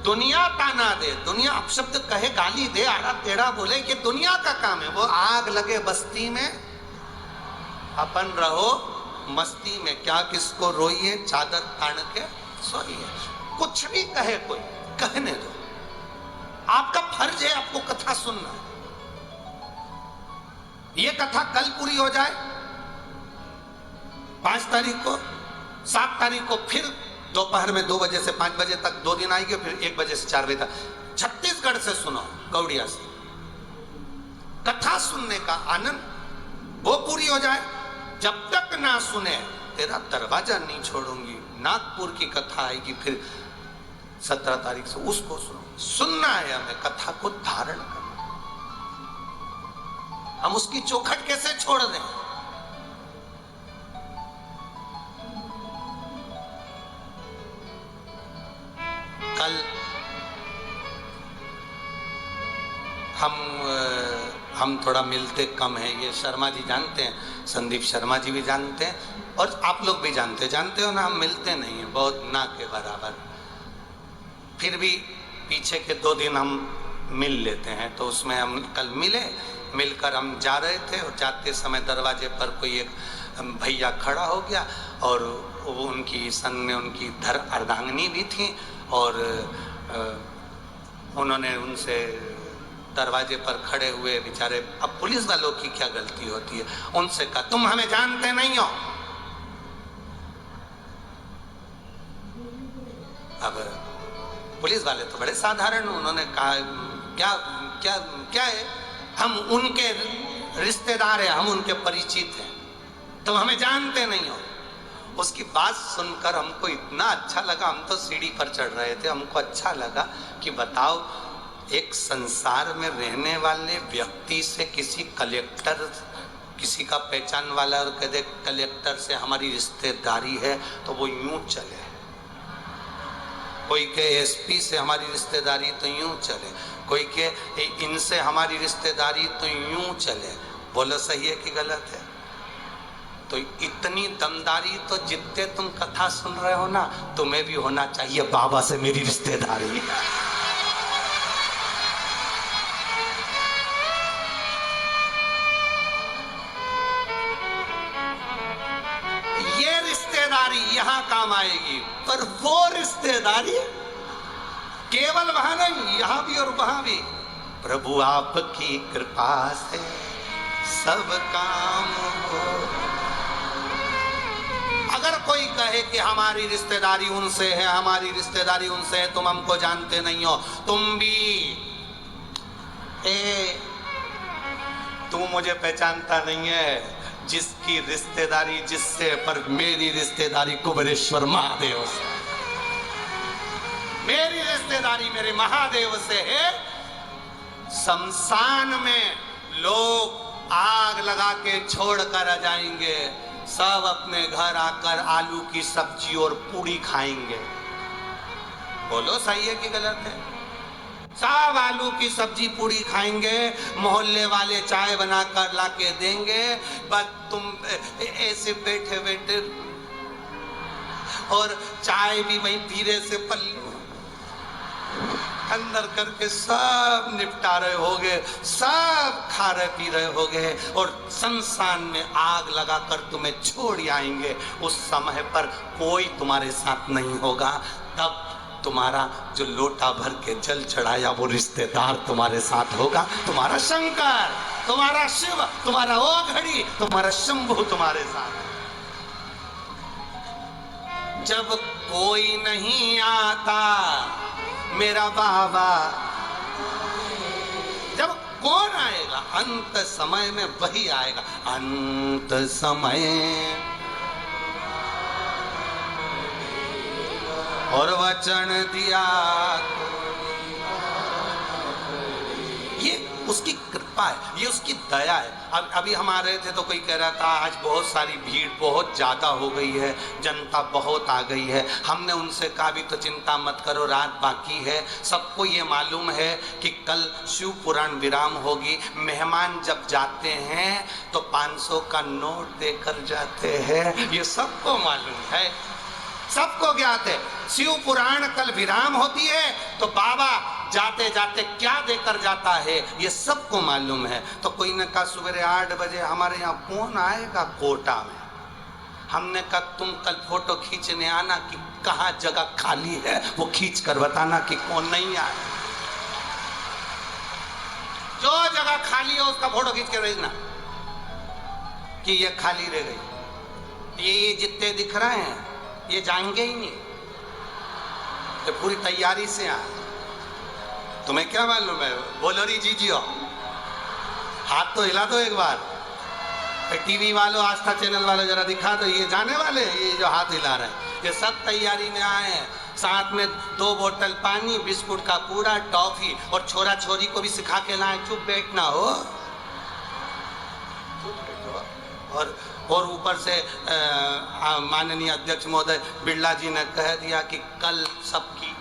दुनिया ताना दे, दुनिया अपशब्द कहे, गाली दे, आड़ा टेढ़ा बोले कि दुनिया का काम है, वो आग लगे बस्ती में, अपन रहो मस्ती में, क्या किसको रोइए, चादर तान के सोइए। कुछ भी कहे कोई, कहने दो, आपका फर्ज है आपको कथा सुनना है। ये कथा कल पूरी हो जाए, 5 तारीख को, 7 तारीख को फिर दोपहर में 2 बजे से 5 बजे तक 2 दिन आएगी, फिर 1 बजे से 4 बजे तक छत्तीसगढ़ से सुनो, गौड़िया से। कथा सुनने का आनंद वो पूरी हो जाए। जब तक ना सुने तेरा दरवाजा नहीं छोड़ूंगी। नागपुर की कथा आएगी, फिर 17 तारीख से उसको सुनो। सुनना है हमें, कथा को धारण करना। हम उसकी चौखट कैसे छोड़ दें? कल हम थोड़ा मिलते कम है, ये शर्मा जी जानते हैं, संदीप शर्मा जी भी जानते हैं, और आप लोग भी जानते हो ना, हम मिलते नहीं हैं बहुत, ना के बराबर। फिर भी पीछे के 2 दिन हम मिल लेते हैं, तो उसमें हम कल मिले। मिलकर हम जा रहे थे, और जाते समय दरवाजे पर कोई एक भैया खड़ा हो गया, और उनकी संग में उनकी अर्धांगिनी भी थी, और उन्होंने उनसे दरवाजे पर खड़े हुए बेचारे, अब पुलिस वालों की क्या गलती होती है, उनसे कहा, तुम हमें जानते नहीं हो। अब पुलिस वाले तो बड़े साधारण, उन्होंने कहा, क्या क्या क्या है, हम उनके रिश्तेदार हैं, हम उनके परिचित हैं, तुम हमें जानते नहीं हो। उसकी बात सुनकर हमको इतना अच्छा लगा, हम तो सीढ़ी पर चढ़ रहे थे, हमको अच्छा लगा कि बताओ, एक संसार में रहने वाले व्यक्ति से किसी कलेक्टर किसी का पहचान वाला और कह दे कलेक्टर से हमारी रिश्तेदारी है तो वो यूं चले, कोई के एसपी से हमारी रिश्तेदारी तो यूं चले, कोई के इनसे हमारी रिश्तेदारी तो यूं चले। बोलो सही है कि गलत है? तो इतनी दमदारी तो जितने तुम कथा सुन रहे हो ना, तुम्हें भी होना चाहिए बाबा से मेरी रिश्तेदारी। ये रिश्तेदारी यहां काम आएगी, पर वो रिश्तेदारी केवल वहां नहीं, यहां भी और वहां भी। प्रभु आपकी कृपा से सब काम हो। अगर कोई कहे कि हमारी रिश्तेदारी उनसे है, हमारी रिश्तेदारी उनसे है, तुम हमको जानते नहीं हो, तुम भी तू मुझे पहचानता नहीं है, जिसकी रिश्तेदारी जिससे, पर मेरी रिश्तेदारी कुबेरेश्वर महादेव से, मेरी रिश्तेदारी मेरे महादेव से है। शमशान में लोग आग लगा के छोड़ कर आ जाएंगे, सब अपने घर आकर आलू की सब्जी और पूरी खाएंगे। बोलो सही है कि गलत है? सब आलू की सब्जी पूरी खाएंगे, मोहल्ले वाले चाय बनाकर लाके देंगे, बस तुम ऐसे बैठे बैठे और चाय भी वहीं धीरे से पल्लू अंदर करके सब निपटा रहे होगे, सब खा रहे पी रहे होगे, और शमशान में आग लगाकर तुम्हें छोड़ आएंगे। उस समय पर कोई तुम्हारे साथ नहीं होगा, तब तुम्हारा जो लोटा भर के जल चढ़ाया वो रिश्तेदार तुम्हारे साथ होगा। तुम्हारा शंकर, तुम्हारा शिव, तुम्हारा ओघड़ी, तुम्हारा शंभु तुम्हारे साथ। जब कोई नहीं आता मेरा बाबा, जब कौन आएगा? अंत समय में वही आएगा। अंत समय और वचन दिया, ये उसकी कृपा है, ये उसकी दया है। अब अभी हम आ रहे थे तो कोई कह रहा था आज बहुत सारी भीड़ बहुत ज़्यादा हो गई है, जनता बहुत आ गई है। हमने उनसे कहा भी तो चिंता मत करो, रात बाकी है। सबको ये मालूम है कि कल शिव पुराण विराम होगी। मेहमान जब जाते हैं तो 500 का नोट देकर जाते हैं, ये सबको मालूम है, सबको ज्ञात है। शिव पुराण कल विराम होती है तो बाबा जाते जाते क्या देकर जाता है, ये सबको मालूम है। तो कोई ने कहा सुबह 8 बजे हमारे यहाँ कौन आएगा कोटा में? हमने कहा तुम कल फोटो खींचने आना कि कहाँ जगह खाली है, वो खींच कर बताना कि कौन नहीं आए। जो जगह खाली है उसका फोटो खींच के भेजना कि ये खाली रह गई। ये जितने दिख रहे हैं ये जाएंगे ही नहीं, तो पूरी तैयारी से आ। तुम्हें क्या मालूम है? बोलो री जीजियो, हाथ तो हिला दो एक बार। टीवी वालों, आस्था चैनल वालों जरा दिखा दो, ये जाने वाले, ये जो हाथ हिला रहे हैं ये सब तैयारी में आए हैं। साथ में 2 बोतल पानी, बिस्कुट का पूरा, टॉफी, और छोरा छोरी को भी सिखा के लाए चुप बैठना हो। और ऊपर से माननीय अध्यक्ष महोदय बिरला जी ने कह दिया कि कल सबकी,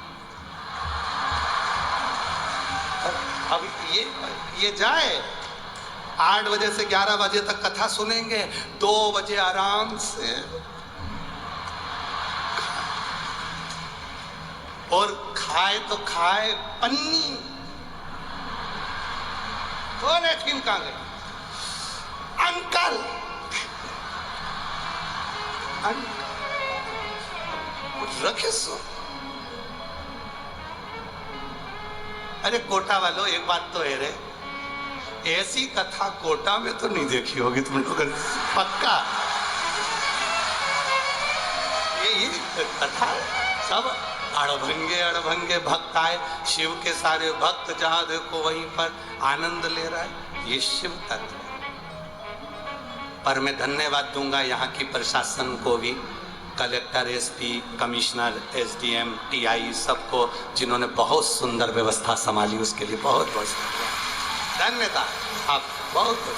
अब ये जाए 8 बजे से 11 बजे तक कथा सुनेंगे, 2 बजे आराम से, और खाए तो खाए पन्नी। कौन है? कहाँ गए? अंकल रखे सो। अरे कोटा वालों एक बात तो है रे, ऐसी कथा कोटा में तो नहीं देखी होगी तुम लोग, पक्का। ये कथा सब अड़भंगे अड़भंगे भक्त आए, शिव के सारे भक्त जहां देखो वहीं पर आनंद ले रहा है, ये शिव तत्व। पर मैं धन्यवाद दूंगा यहाँ की प्रशासन को भी, collector, SP, commissioner, SDM, TI, सबको, जिन्होंने बहुत सुंदर व्यवस्था संभाली, उसके लिए बहुत बहुत धन्यवाद। आप बहुत बहुत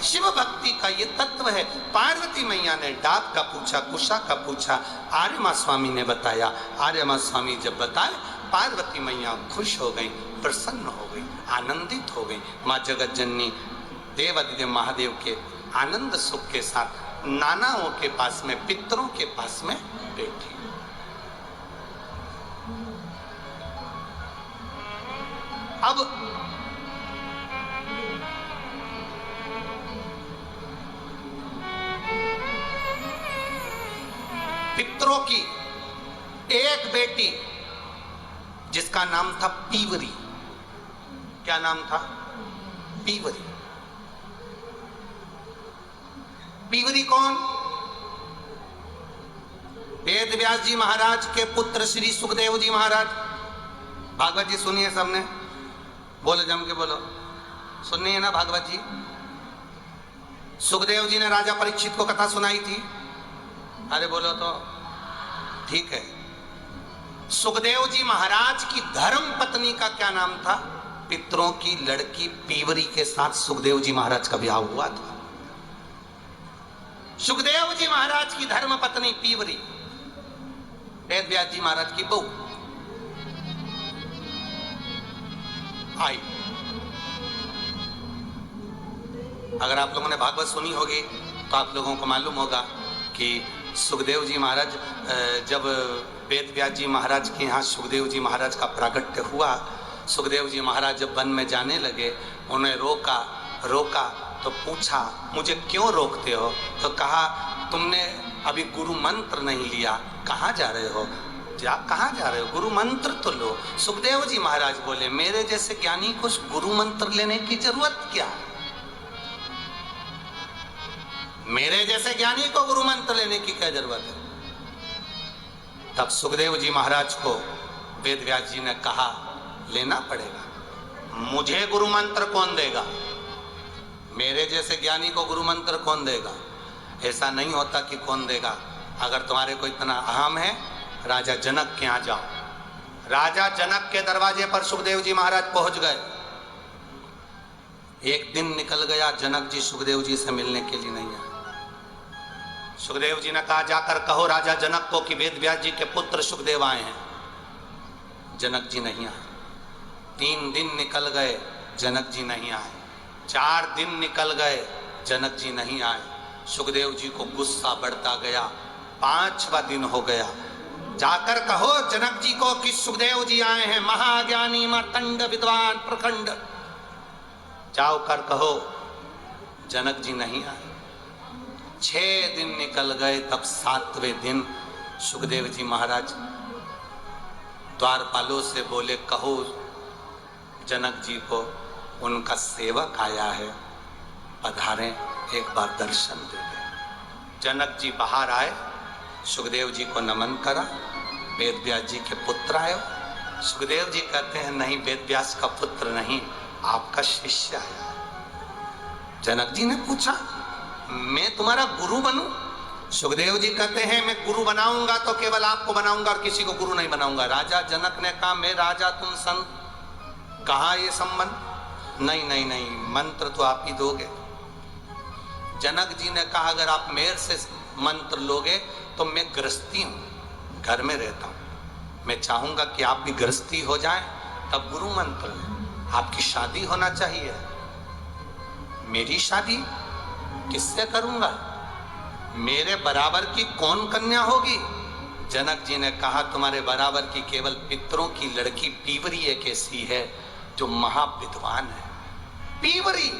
शिव भक्ति का ये तत्व है। पार्वती मैया ने डाक का पूछा, कुशा का पूछा, आर्यमा स्वामी ने बताया। आर्यमा स्वामी जब बताए, पार्वती मैया खुश हो गई, प्रसन्न हो गई, आनंदित हो गई। माँ जगत जननी देवादिदेव महादेव के आनंद सुख के साथ नानाओं के पास में, पितरों के पास में बैठी। अब पितरों की एक बेटी जिसका नाम था पीवरी। क्या नाम था? पीवरी। पीवरी कौन? वेद व्यास जी महाराज के पुत्र श्री सुखदेव जी महाराज। भागवत जी सुनिए सबने, बोलो जम के बोलो, सुनिए ना भागवत जी। सुखदेव जी ने राजा परीक्षित को कथा सुनाई थी। अरे बोलो तो ठीक है। सुखदेव जी महाराज की धर्म पत्नी का क्या नाम था? पितरों की लड़की पीवरी के साथ सुखदेव जी महाराज का ब्याह हुआ था। सुखदेव जी महाराज की धर्म पत्नी पीवरी वेद व्यास जी महाराज की बहू आई। अगर आप लोगों ने भागवत सुनी होगी तो आप लोगों को मालूम होगा कि सुखदेव जी महाराज, जब वेद व्यास जी महाराज के यहाँ सुखदेव जी महाराज का प्रागट्य हुआ, सुखदेव जी महाराज जब वन में जाने लगे, उन्हें रोका तो पूछा, मुझे क्यों रोकते हो? तो कहा, तुमने अभी गुरु मंत्र नहीं लिया, कहाँ जा रहे हो? कहाँ जा रहे हो? गुरु मंत्र तो लो। सुखदेव जी महाराज बोले, मेरे जैसे ज्ञानी को गुरु मंत्र लेने की जरूरत क्या? मेरे जैसे ज्ञानी को गुरु मंत्र लेने की क्या जरूरत है? तब सुखदेव जी महाराज को वेद व्यास जी ने कहा, लेना पड़ेगा। मुझे गुरु मंत्र कौन देगा? मेरे जैसे ज्ञानी को गुरु मंत्र कौन देगा? ऐसा नहीं होता कि कौन देगा। अगर तुम्हारे को इतना अहम है, राजा जनक के यहाँ जाओ। राजा जनक के दरवाजे पर सुखदेव जी महाराज पहुंच गए। एक दिन निकल गया, जनक जी सुखदेव जी से मिलने के लिए नहीं आए। सुखदेव जी ने कहा, जाकर कहो राजा जनक को कि वेद व्यास जी के पुत्र सुखदेव आए हैं। जनक जी नहीं आए। 3 दिन निकल गए, जनक जी नहीं आए। 4 दिन निकल गए, जनक जी नहीं आए। सुखदेव जी को गुस्सा बढ़ता गया। 5वां दिन हो गया, जाकर कहो जनक जी को कि सुखदेव जी आए हैं, महाज्ञानी मार्तंड विद्वान प्रखंड। जाओ कर कहो, जनक जी नहीं आए। 6 दिन निकल गए, तब 7वें दिन सुखदेव जी महाराज द्वारपालों से बोले, कहो जनक जी को उनका सेवक आया है, पधारें, एक बार दर्शन दे दें। जनक जी बाहर आए, सुखदेव जी को नमन करा। वेद व्यास जी के पुत्र आए। सुखदेव जी कहते हैं, नहीं, वेद व्यास का पुत्र नहीं, आपका शिष्य आया है। जनक जी ने पूछा, मैं तुम्हारा गुरु बनूं? सुखदेव जी कहते हैं, मैं गुरु बनाऊंगा तो केवल आपको बनाऊंगा और किसी को गुरु नहीं बनाऊंगा। राजा जनक ने कहा, मैं राजा तुम संत, कहा ये संबंध? नहीं नहीं नहीं, मंत्र तो आप ही दोगे। जनक जी ने कहा, अगर आप मेरे से मंत्र लोगे तो मैं गृहस्थी हूं, घर में रहता हूं, मैं चाहूंगा कि आप भी गृहस्थी हो जाएं, तब गुरु मंत्र लें। आपकी शादी होना चाहिए। मेरी शादी किससे करूंगा? मेरे बराबर की कौन कन्या होगी? जनक जी ने कहा, तुम्हारे बराबर की केवल पितरों की लड़की पीवरी एक ऐसी है जो महाविद्वान है। पीवरी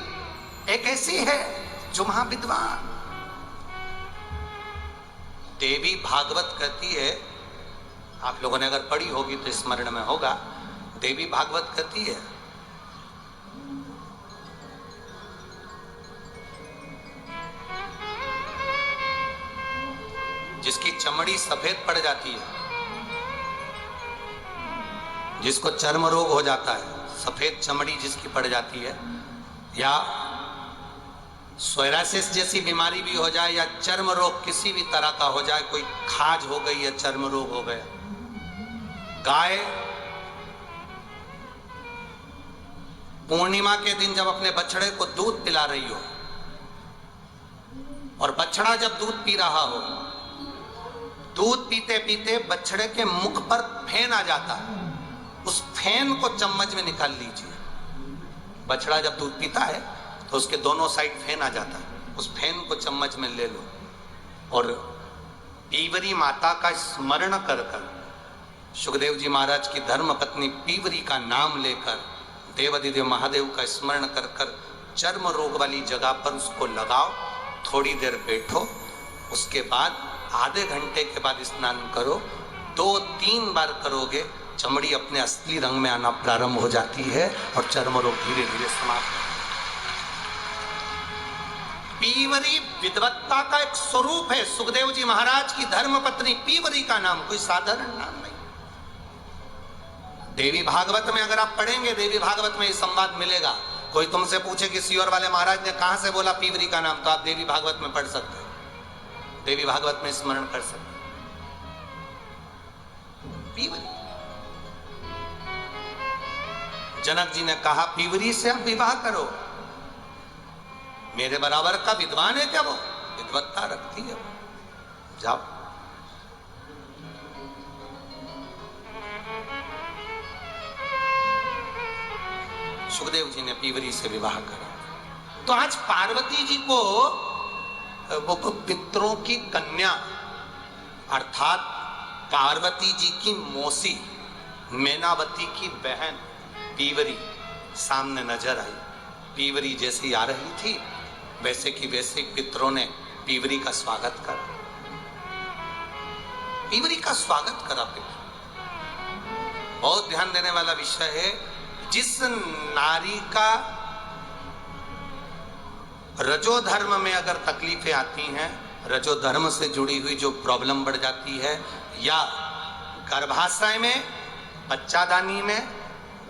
एक ऐसी है जो महाविद्वान। देवी भागवत कहती है, आप लोगों ने अगर पढ़ी होगी तो स्मरण में होगा, देवी भागवत कहती है, जिसकी चमड़ी सफेद पड़ जाती है, जिसको चर्म रोग हो जाता है, सफेद चमड़ी जिसकी पड़ जाती है, या सोरासिस जैसी बीमारी भी हो जाए, या चर्म रोग किसी भी तरह का हो जाए, कोई खाज हो गई या चर्म रोग हो गया, गाय पूर्णिमा के दिन जब अपने बछड़े को दूध पिला रही हो, और बछड़ा जब दूध पी रहा हो, दूध पीते पीते बछड़े के मुख पर फेन आ जाता है, उस फेन को चम्मच में निकाल लीजिए। बछड़ा जब दूध पीता है तो उसके दोनों साइड फेन आ जाता है, उस फेन को चम्मच में ले लो और पीवरी माता का स्मरण कर कर, सुखदेव जी महाराज की धर्म पत्नी पीवरी का नाम लेकर, देवाधिदेव महादेव का स्मरण कर कर चर्म रोग वाली जगह पर उसको लगाओ, थोड़ी देर बैठो, उसके बाद आधे घंटे के बाद स्नान करो। 2-3 बार करोगे, चमड़ी अपने असली रंग में आना प्रारंभ हो जाती है और चर्म रोग धीरे धीरे समाप्त। पीवरी विद्वत्ता का एक स्वरूप है। सुखदेव जी महाराज की धर्म पत्नी पीवरी का नाम कोई साधारण नाम नहीं। देवी भागवत में अगर आप पढ़ेंगे, देवी भागवत में ये संवाद मिलेगा। कोई तुमसे पूछे कि सियोर वाले महाराज ने कहां से बोला पीवरी का नाम, तो आप देवी भागवत में पढ़ सकते हैं, देवी भागवत में स्मरण कर सकते। पीवरी, जनक जी ने कहा पीवरी से आप विवाह करो, मेरे बराबर का विद्वान है क्या वो, विद्वत्ता रखती है वो, जाओ। सुखदेव जी ने पीवरी से विवाह करा। तो आज पार्वती जी को वो पितरों की कन्या अर्थात पार्वती जी की मौसी मैनावती की बहन पीवरी सामने नजर आई। पीवरी जैसी आ रही थी वैसे कि वैसे पितरों ने पीवरी का स्वागत करा, पीवरी का स्वागत करा। बहुत ध्यान देने वाला विषय है। जिस नारी का रजोधर्म में अगर तकलीफें आती हैं, रजोधर्म से जुड़ी हुई जो प्रॉब्लम बढ़ जाती है, या गर्भाशय में बच्चादानी में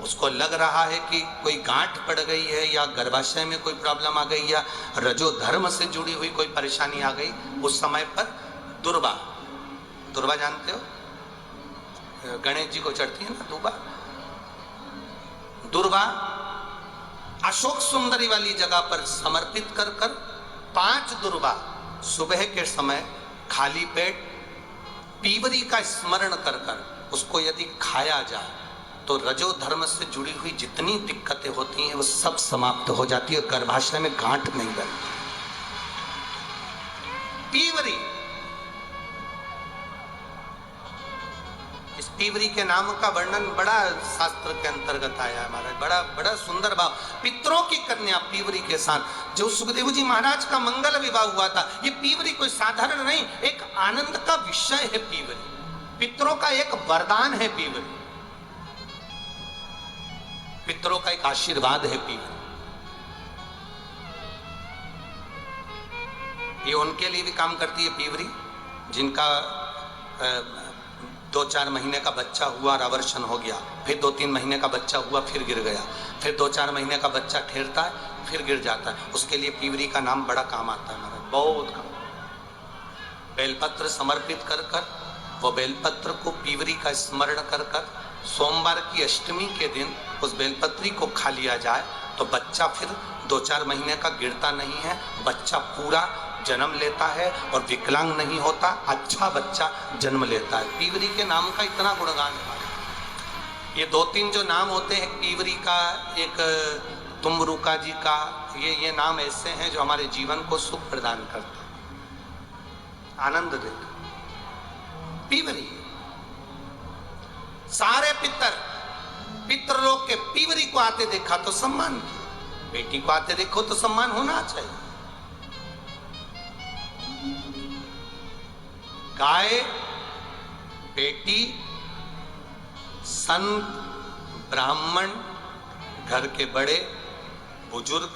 उसको लग रहा है कि कोई गांठ पड़ गई है, या गर्भाशय में कोई प्रॉब्लम आ गई, या रजोधर्म से जुड़ी हुई कोई परेशानी आ गई, उस समय पर दुर्वा, दुर्वा जानते हो, गणेश जी को चढ़ती है ना दुर्वा, दुर्वा अशोक सुंदरी वाली जगह पर समर्पित कर कर 5 दुर्वा सुबह के समय खाली पेट पीवरी का स्मरण कर कर उसको यदि खाया जाए तो रजोधर्म से जुड़ी हुई जितनी दिक्कतें होती हैं वो सब समाप्त हो जाती है, गर्भाशय में गांठ नहीं बनती। पीवरी, इस पीवरी के नाम का वर्णन बड़ा शास्त्र के अंतर्गत आया है महाराज, बड़ा बड़ा सुंदर भाव। पितरों की कन्या पीवरी के साथ जो सुखदेव जी महाराज का मंगल विवाह हुआ था, ये पीवरी कोई साधारण नहीं, एक आनंद का विषय है पीवरी, पितरों का एक वरदान है पीवरी, पितरों का एक आशीर्वाद है पीवरी। ये उनके लिए भी काम करती है पीवरी जिनका 2-4 महीने का बच्चा हुआ और अवर्षण हो गया, फिर 2-3 महीने का बच्चा हुआ फिर गिर गया, फिर 2-4 महीने का बच्चा ठहरता है फिर गिर जाता है, उसके लिए पीवरी का नाम बड़ा काम आता है महाराज, बहुत काम। बेलपत्र समर्पित कर कर, वो बेलपत्र को पीवरी का स्मरण कर कर सोमवार की अष्टमी के दिन उस बेलपत्री को खा लिया जाए तो बच्चा फिर 2-4 महीने का गिरता नहीं है, बच्चा पूरा जन्म लेता है और विकलांग नहीं होता, अच्छा बच्चा जन्म लेता है। पीवरी के नाम का इतना गुणगान है। ये 2-3 जो नाम होते हैं पीवरी का, एक तुमरुका जी का, ये नाम ऐसे हैं जो हमारे जीवन को सुख प्रदान करते हैं, आनंद देते। पीवरी, सारे पितृलोक के पीवरी को आते देखा तो सम्मान किया, बेटी को आते देखो तो सम्मान होना चाहिए। गाय, बेटी, संत, ब्राह्मण, घर के बड़े बुजुर्ग,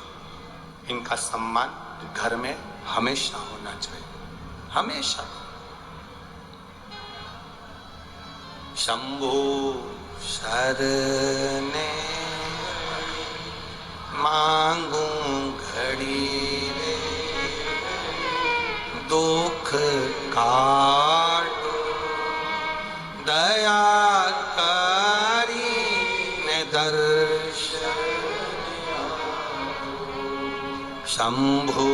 इनका सम्मान घर में हमेशा होना चाहिए, हमेशा। शंभु शरणे मांगू घड़ी रे, दुख काटो दया करी ने दर्शन। शंभु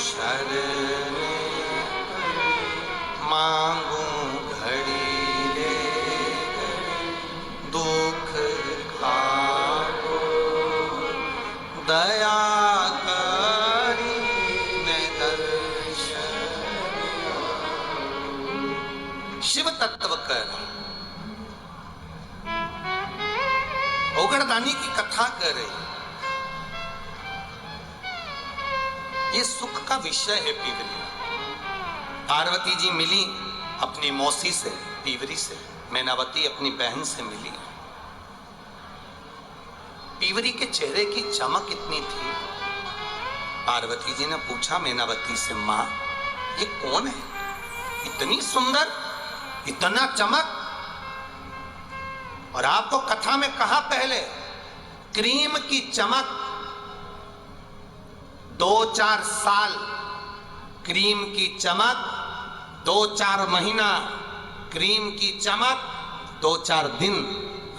शरणे शिव तत्व कर, ओगड़दानी की कथा कर रही। ये सुख का विषय है पीवरी। पार्वती जी मिली अपनी मौसी से, पीवरी से। मैनावती अपनी बहन से मिली। पीवरी के चेहरे की चमक इतनी थी, पार्वती जी ने पूछा मैनावती से, मां ये कौन है, इतनी सुंदर, इतना चमक? और आपको कथा में कहा पहले, क्रीम की चमक 2-4 साल, क्रीम की चमक 2-4 महीना, क्रीम की चमक 2-4 दिन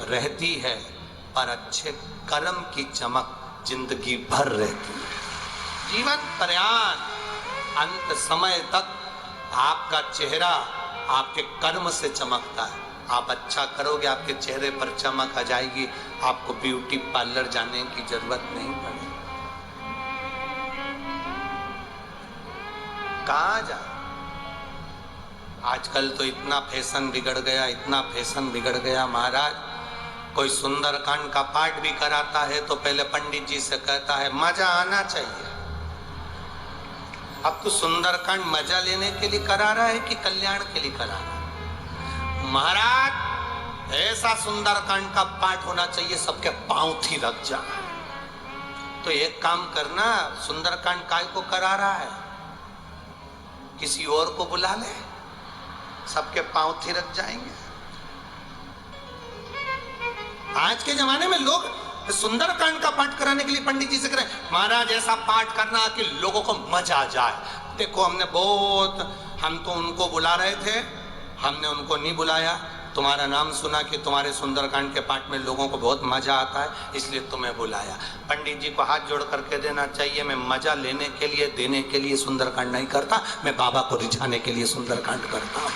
रहती है, पर अच्छे कर्म की चमक जिंदगी भर रहती है। जीवन पर्यंत अंत समय तक आपका चेहरा आपके कर्म से चमकता है। आप अच्छा करोगे, आपके चेहरे पर चमक आ जाएगी, आपको ब्यूटी पार्लर जाने की जरूरत नहीं पड़ेगी। कहाँ जाए? आजकल तो इतना फैशन बिगड़ गया, इतना फैशन बिगड़ गया महाराज। कोई सुंदरकांड का पाठ भी कराता है तो पहले पंडित जी से कहता है मजा आना चाहिए। अब तो सुंदरकांड मजा लेने के लिए करा रहा है कि कल्याण के लिए करा रहा है? महाराज ऐसा सुंदरकांड का पाठ होना चाहिए सबके पांव थी रख जाए। तो एक काम करना, सुंदरकांड काय को करा रहा है, किसी और को बुला ले, सबके पांव थी रख जाएंगे। आज के जमाने में लोग सुंदरकांड का पाठ कराने के लिए पंडित जी से करें, महाराज ऐसा पाठ करना कि लोगों को मजा आ जाए। देखो हम तो उनको बुला रहे थे, हमने उनको नहीं बुलाया। तुम्हारा नाम सुना कि तुम्हारे सुंदरकांड के पाठ में लोगों को बहुत मजा आता है, इसलिए तुम्हें बुलाया। पंडित जी को हाथ जोड़ करके देना चाहिए, मैं मजा लेने के लिए, देने के लिए सुंदरकांड नहीं करता, मैं बाबा को रिझाने के लिए सुंदरकांड करता हूं।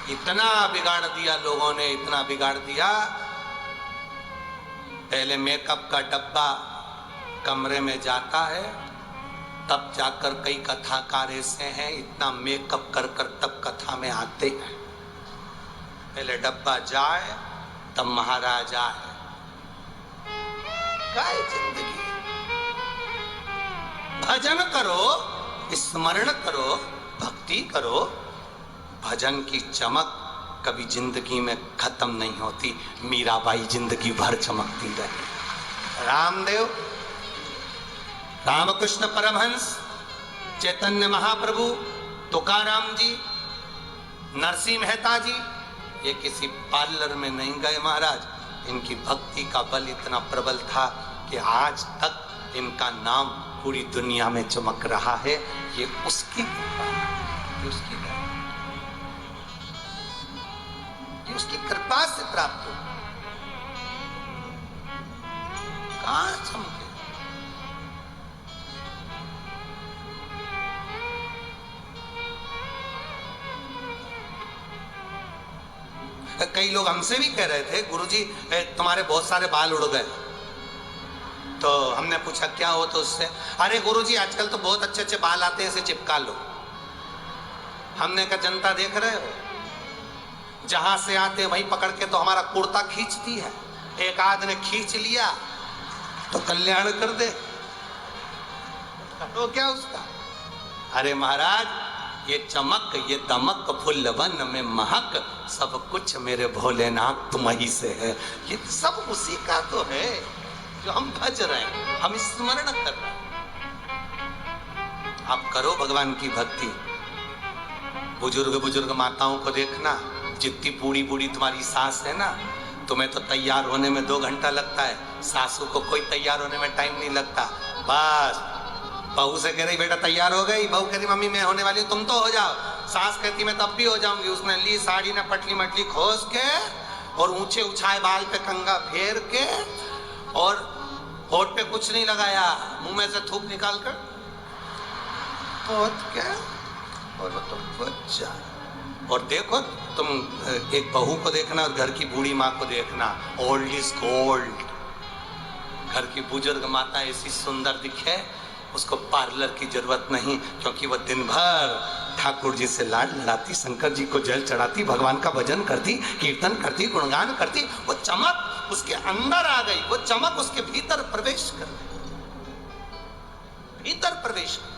इतना बिगाड़ दिया लोगों ने, इतना बिगाड़ दिया। पहले मेकअप का डब्बा कमरे में जाता है, तब जाकर कई कथाकार ऐसे हैं इतना मेकअप कर कर तब कथा में आते हैं। पहले डब्बा जाए तब महाराज आए। क्या जिंदगी? भजन करो, स्मरण करो, भक्ति करो। भजन की चमक कभी जिंदगी में खत्म नहीं होती। मीराबाई जिंदगी भर चमकती रही। रामदेव, रामकृष्ण परमहंस, चैतन्य महाप्रभु, तुकाराम जी, नरसिंह मेहता जी, ये किसी पार्लर में नहीं गए महाराज। इनकी भक्ति का बल इतना प्रबल था कि आज तक इनका नाम पूरी दुनिया में चमक रहा है। ये उसकी कृपा, उसकी उसकी कृपा से प्राप्त हो। कहां चमके? कई लोग हमसे भी कह रहे थे, गुरुजी तुम्हारे बहुत सारे बाल उड़ गए। तो हमने पूछा क्या हो, तो उससे अरे गुरुजी आजकल तो बहुत अच्छे अच्छे बाल आते हैं, इसे चिपका लो। हमने कहा जनता देख रहे हो, जहां से आते वहीं पकड़ के तो हमारा कुर्ता खींचती है। एक आदमी ने खींच लिया तो कल्याण कर दे, तो क्या उसका? अरे महाराज ये चमक, ये दमक, फुल्लवन में महक, सब कुछ मेरे भोलेनाथ तुम ही से है। ये सब उसी का तो है जो हम भज रहे हैं, हम स्मरण कर रहे हैं। आप करो भगवान की भक्ति। बुजुर्ग माताओं को देखना, जितनी बूढ़ी बूढ़ी तुम्हारी सास है ना, तुम्हें तो तैयार होने में 2 घंटा लगता है, सासू को कोई तैयार होने में टाइम नहीं लगता। बस बहू से कह रही बेटा तैयार हो गई, बहू कह रही मम्मी मैं होने वाली हूँ, तुम तो हो जाओ। सास कहती मैं तब भी हो जाऊंगी। उसने ली साड़ी ने पटली मटली खोस के और ऊंचे उछाए बाल पे कंघा फेर के और होठ पे कुछ नहीं लगाया, मुंह में से थूक निकाल कर पोत के और वो तुम बच जाए। और देखो तुम एक बहू को देखना और घर की बूढ़ी माँ को देखना, ओल्ड इज गोल्ड। घर की बुजुर्ग माता ऐसी सुंदर दिखे, उसको पार्लर की जरूरत नहीं, क्योंकि वो दिन भर ठाकुर जी से लाड लड़ाती, शंकर जी को जल चढ़ाती, भगवान का भजन करती, कीर्तन करती, गुणगान करती। वो चमक उसके अंदर आ गई, वो चमक उसके भीतर प्रवेश कर गई, भीतर प्रवेश कर।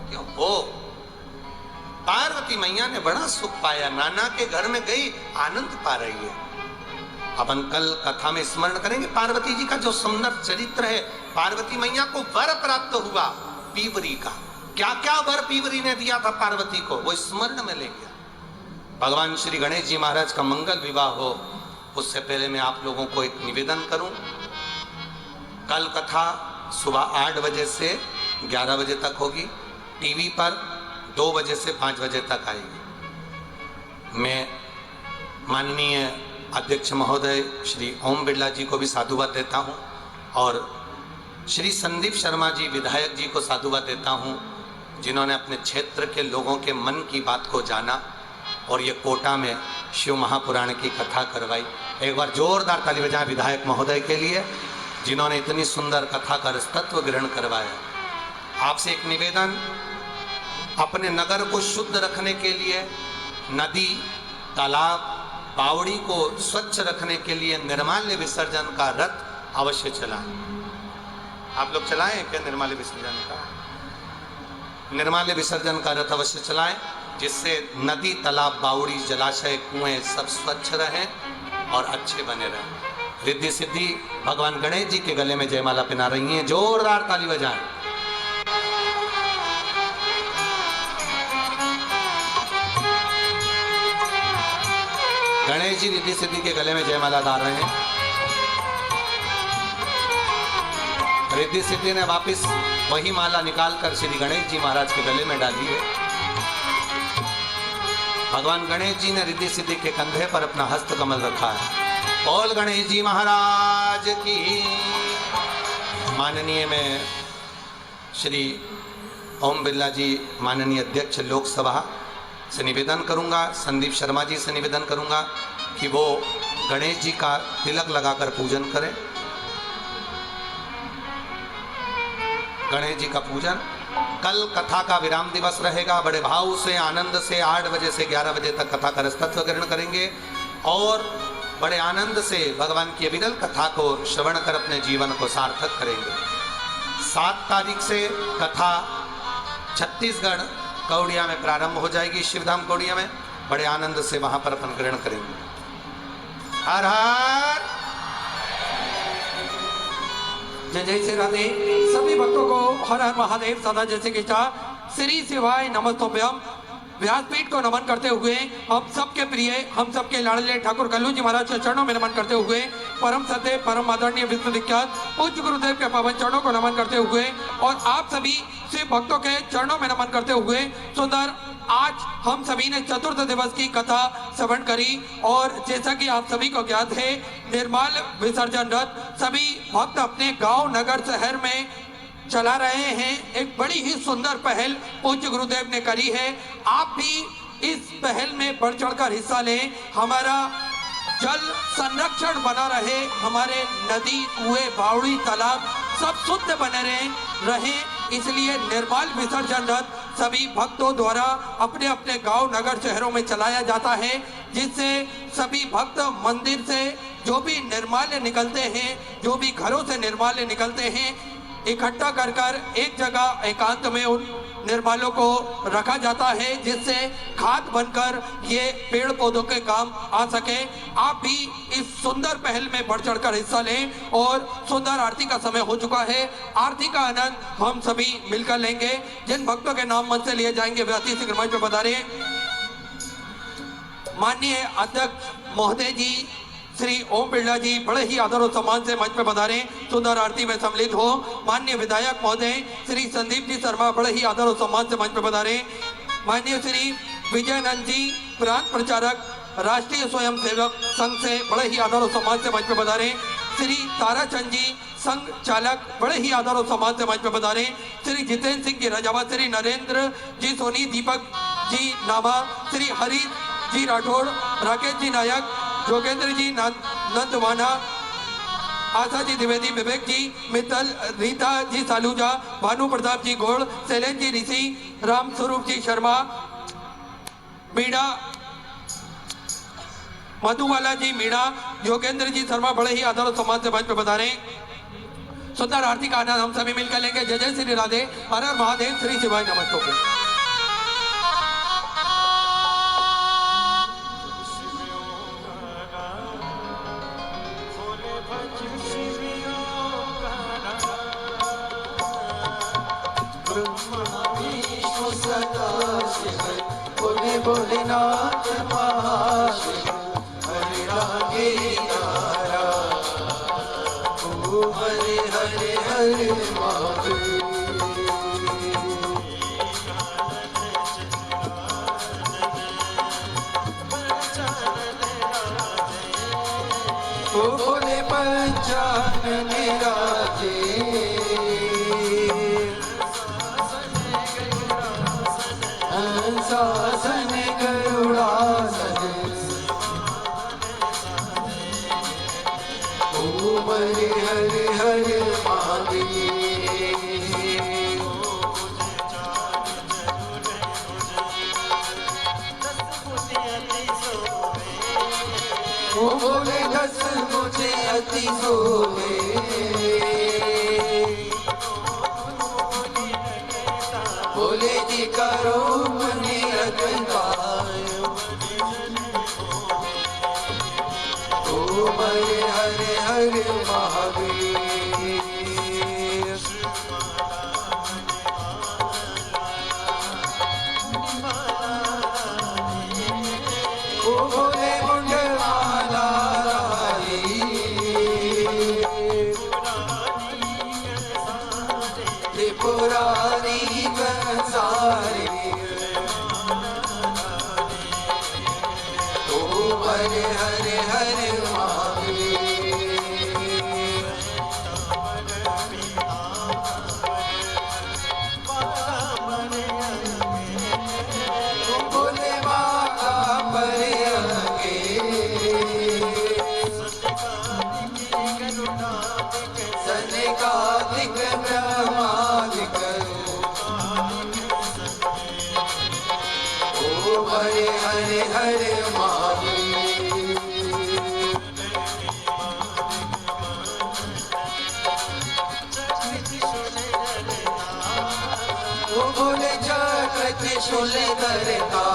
क्यों? वो पार्वती मैया ने बड़ा सुख पाया, नाना के घर में गई, आनंद पा रही है। अपन कल कथा में स्मरण करेंगे पार्वती जी का जो सुंदर चरित्र है। पार्वती मैया को वर प्राप्त हुआ पीवरी का। क्या क्या वर पीवरी ने दिया था पार्वती को, वो स्मरण में ले गया। भगवान श्री गणेश जी महाराज का मंगल विवाह हो, उससे पहले मैं आप लोगों को एक निवेदन करूं। कल कथा सुबह 8 बजे से 11 बजे तक होगी, टीवी पर 2 बजे से 5 बजे तक आएगी। मैं माननीय अध्यक्ष महोदय श्री ओम बिरला जी को भी साधुवाद देता हूं और श्री संदीप शर्मा जी विधायक जी को साधुवाद देता हूं, जिन्होंने अपने क्षेत्र के लोगों के मन की बात को जाना और ये कोटा में शिव महापुराण की कथा करवाई। एक बार जोरदार ताली बजाएं विधायक महोदय के लिए, जिन्होंने इतनी सुंदर कथा का तत्व ग्रहण करवाया। आपसे एक निवेदन, अपने नगर को शुद्ध रखने के लिए नदी, तालाब, बावड़ी को स्वच्छ रखने के लिए निर्माल्य विसर्जन का रथ अवश्य चलाएं। आप लोग चलाएं क्या निर्माल्य विसर्जन का? निर्माल्य विसर्जन का रथ अवश्य चलाएं, जिससे नदी, तालाब, बावड़ी, जलाशय, कुएं सब स्वच्छ रहें और अच्छे बने रहें। रिद्धि सिद्धि भगवान गणेश जी के गले में जयमाला पहना रही हैं, जोरदार ताली बजाएं। गणेश जी रिद्धि सिद्धि के गले में जयमाला डाल रहे हैं। रिद्धि सिद्धि ने वापिस वही माला निकालकर श्री गणेश जी महाराज के गले में डाली है। भगवान गणेश जी ने रिद्धि सिद्धि के कंधे पर अपना हस्त कमल रखा है। बोल गणेश जी महाराज की। माननीय में श्री ओम बिरला जी माननीय अध्यक्ष लोकसभा से निवेदन करूंगा, संदीप शर्मा जी से निवेदन करूंगा कि वो गणेश जी का तिलक लगाकर पूजन करें। गणेश जी का पूजन। कल कथा का विराम दिवस रहेगा, बड़े भाव से, आनंद से 8 बजे से 11 बजे तक कथा का रसतत्व ग्रहण करेंगे और बड़े आनंद से भगवान की अविरल कथा को श्रवण कर अपने जीवन को सार्थक करेंगे। 7 तारीख से कथा छत्तीसगढ़ कौड़िया में प्रारंभ हो जाएगी, शिवधाम कौड़िया में। बड़े आनंद से वहां पर अपन ग्रहण करेंगे। हर हर जय जय श्री राधे। सभी भक्तों को हर हर महादेव सदा जैसे की चाह श्री शिवाय नमस्तोभ्यम। व्यासपीठ को नमन करते हुए हम सबके प्रिय, हम सबके लाडले ठाकुर कल्लू जी महाराज के चरणों में नमन करते हुए, परम सत्य परम आदरणीय विश्व विख्यात पूज्य गुरुदेव के पावन चरणों को नमन करते हुए और आप सभी शिव भक्तों के चरणों में नमन करते हुए सुंदर आज हम सभी ने चतुर्थ दिवस की कथा श्रवण करी और जैसा कि आप सभी को ज्ञात है, निर्माल विसर्जन रथ सभी भक्त अपने गांव, नगर, शहर में चला रहे हैं। एक बड़ी ही सुंदर पहल पूज्य गुरुदेव ने करी है। आप भी इस पहल में बढ़ चढ़कर हिस्सा लें। हमारा जल संरक्षण बना रहे, हमारे नदी, कुएं, बावड़ी, तालाब सब शुद्ध बने रहे। इसलिए निर्माल विसर्जन रथ सभी भक्तों द्वारा अपने अपने गांव, नगर, शहरों में चलाया जाता है, जिससे सभी भक्त मंदिर से जो भी निर्माल्य निकलते हैं, जो भी घरों से निर्माल्य निकलते हैं, इकट्ठा कर कर एक जगह एकांत में उन निर्मालों को रखा जाता है, जिससे खाद बनकर ये पेड़ पौधों के काम आ सके। आप भी इस सुंदर पहल में बढ़ चढ़कर हिस्सा लें और सुंदर आरती का समय हो चुका है। आरती का आनंद हम सभी मिलकर लेंगे। जिन भक्तों के नाम मन से लिए जाएंगे वे अति शीघ्र मंच पे पधारे। माननीय अध्यक्ष महोदय जी श्री ओम बिरला जी बड़े ही आदर और सम्मान से मंच पे पधारे, सुंदर आरती में सम्मिलित हो। माननीय विधायक महोदय श्री संदीप जी शर्मा बड़े ही आदर और सम्मान से मंच पे पधारे। माननीय श्री विजयनंद जी प्रांत प्रचारक राष्ट्रीय स्वयं सेवक संघ से बड़े ही आदर और सम्मान से मंच पे पधारे। श्री ताराचंद जी संघ चालक बड़े ही आदर और सम्मान से मंच पे पधारे। श्री जितेंद्र सिंह जी रजावा, श्री नरेंद्र जी सोनी, दीपक जी नामा, श्री हरी जी राठौड़, राकेश जी नायक, जोगेंद्र जी नंदवाना, आशा जी द्विवेदी, विवेक जी मित्तल, रीता जी सालूजा, भानु प्रताप जी गोड़, शैलेंद्र जी ऋषि, राम स्वरूप जी शर्मा, मीणा मधुबाला जी, मीणा योगेंद्र जी शर्मा बड़े ही आदर और सम्मान से मंच पे बता रहे हैं। सुंदर आरती का आनंद हम सभी मिलकर लेंगे। जय जय श्री राधे, हर हर महादेव, श्री शिवाय नमस्तों। बोले भोलेनाथ महाशिव हरे रागे तारा ओ हरे हरे हरे महादेव। ओ भोले पंचानन राजे शासन गरुड़ासन ओम हरे हरे हरे महादेव। ओ बोले 10 मुझे अति सोवे बोले जी करो मनी ओ हरे हरे हरे महादेव। ओ भोले मुंडमाला त्रिपुरारी कंसारी हरे हरे हरे महादेव। बोले माता परे अंगे सनिकादिक ब्रह्मादिक ओ हरे हरे हरे महादेव। ओ बोले चक्र त्रिशूल करता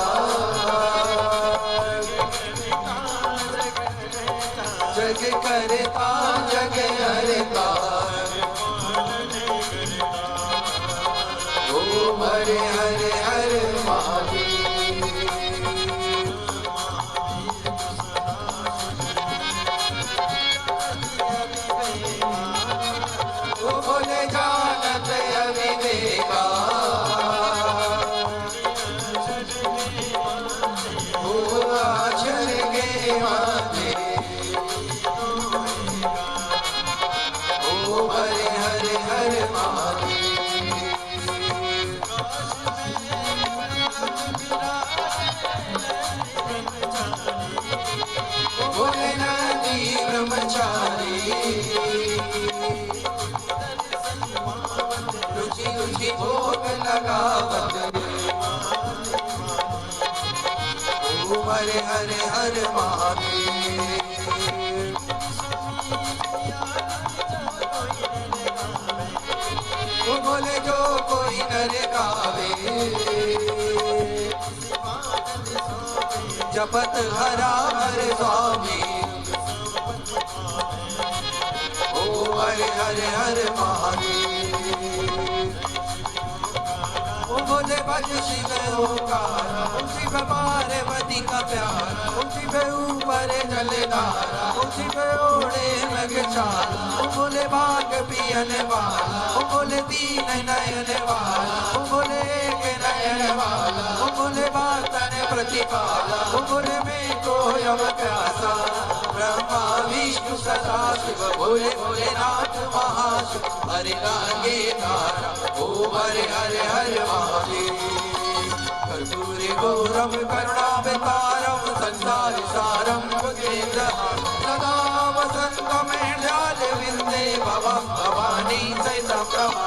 जग करता जग हरता ओ हरे हरे हरे महादेव। ओ बोले जानत अविवेका ओ आचर गे माते ओ हरे हरे हरे महादेव। बोले नंदी ब्रह्मचारी रुचि रुचि भोग लगावत ओ हरे हरे हरे महादेव। ओ बोले जो कोई नर गावे जपत हरा हर स्वामी ओ हरे हरे हरे महादेव। ओ बोले भज शिव ओंकार ओम शिव पार्वती का प्यार ओम शिव ऊपर जलधारा ओम शिव ओढ़े मगचार ओ बोले भाग पियन वाला ओ बोले दीन नयन वाला ओ बोले एक नयन वाला ओ बोले बातन प्रतिपाला ओ बोले में को यम प्यासा ब्रह्मा विष्णु सदा शिव भोले भोलेनाथ महाशिव हरे रागे तारा ओ हरे हरे हरे महादेव। कर्पूरे गौरम करुणावतारम संसार सारम भुजगेन्द्रहारं सदा वसन्तं ध्यान विन्दे भवं भवानी सहितं प्रभा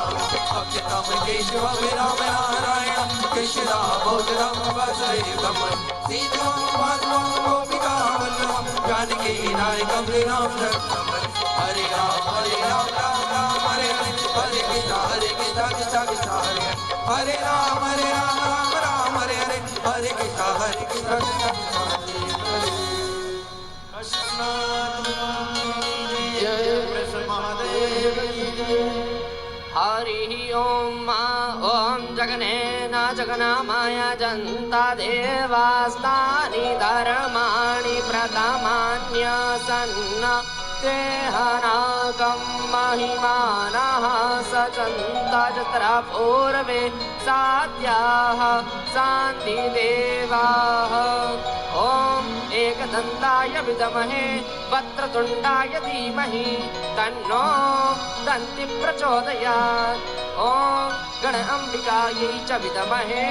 अच्युतं केशवं राम नारायणं कृष्णा बोधरम वसुदेवम सीतम माधवम गोपिका वल्लभम जानकी नायकम राम रत्नम हरे राम राम राम हरे हरे हरे कृष्णा कृष्णा कृष्णा हरे हरे राम राम राम हरे हरे हरे कृष्णा कृष्णा कृष्णा हरि ओम ओम जगनेन जगन्माया जन्ता देवास्तानि धर्माणि प्रथमान्यसन्न तेहनाकं महिमानः सचन्त जत्र पूर्वे साध्याः शान्तिदेवाः ॐ एकदन्ताय विद्महे वक्रतुण्डाय धीमहि तन्नो दन्ति प्रचोदयात् ॐ गणाम्बिकायै च विद्महे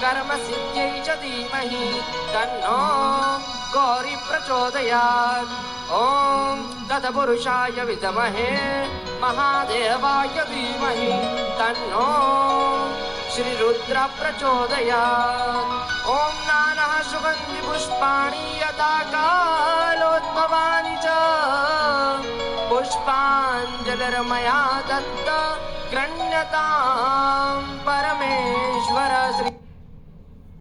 कर्मसिद्ध्यै च धीमहि तन्नो गौरी प्रचोदयात् ॐ तत्पुरुषाय विद्महे महादेवाय धीमहि तन्नो श्रीरुद्र प्रचोदयात् ॐ नाना सुगन्धि पुष्पाणि यथा कालोद्भवानि च पुष्पाञ्जलिर्मया दत्त गृह्णतां परमेश्वर श्री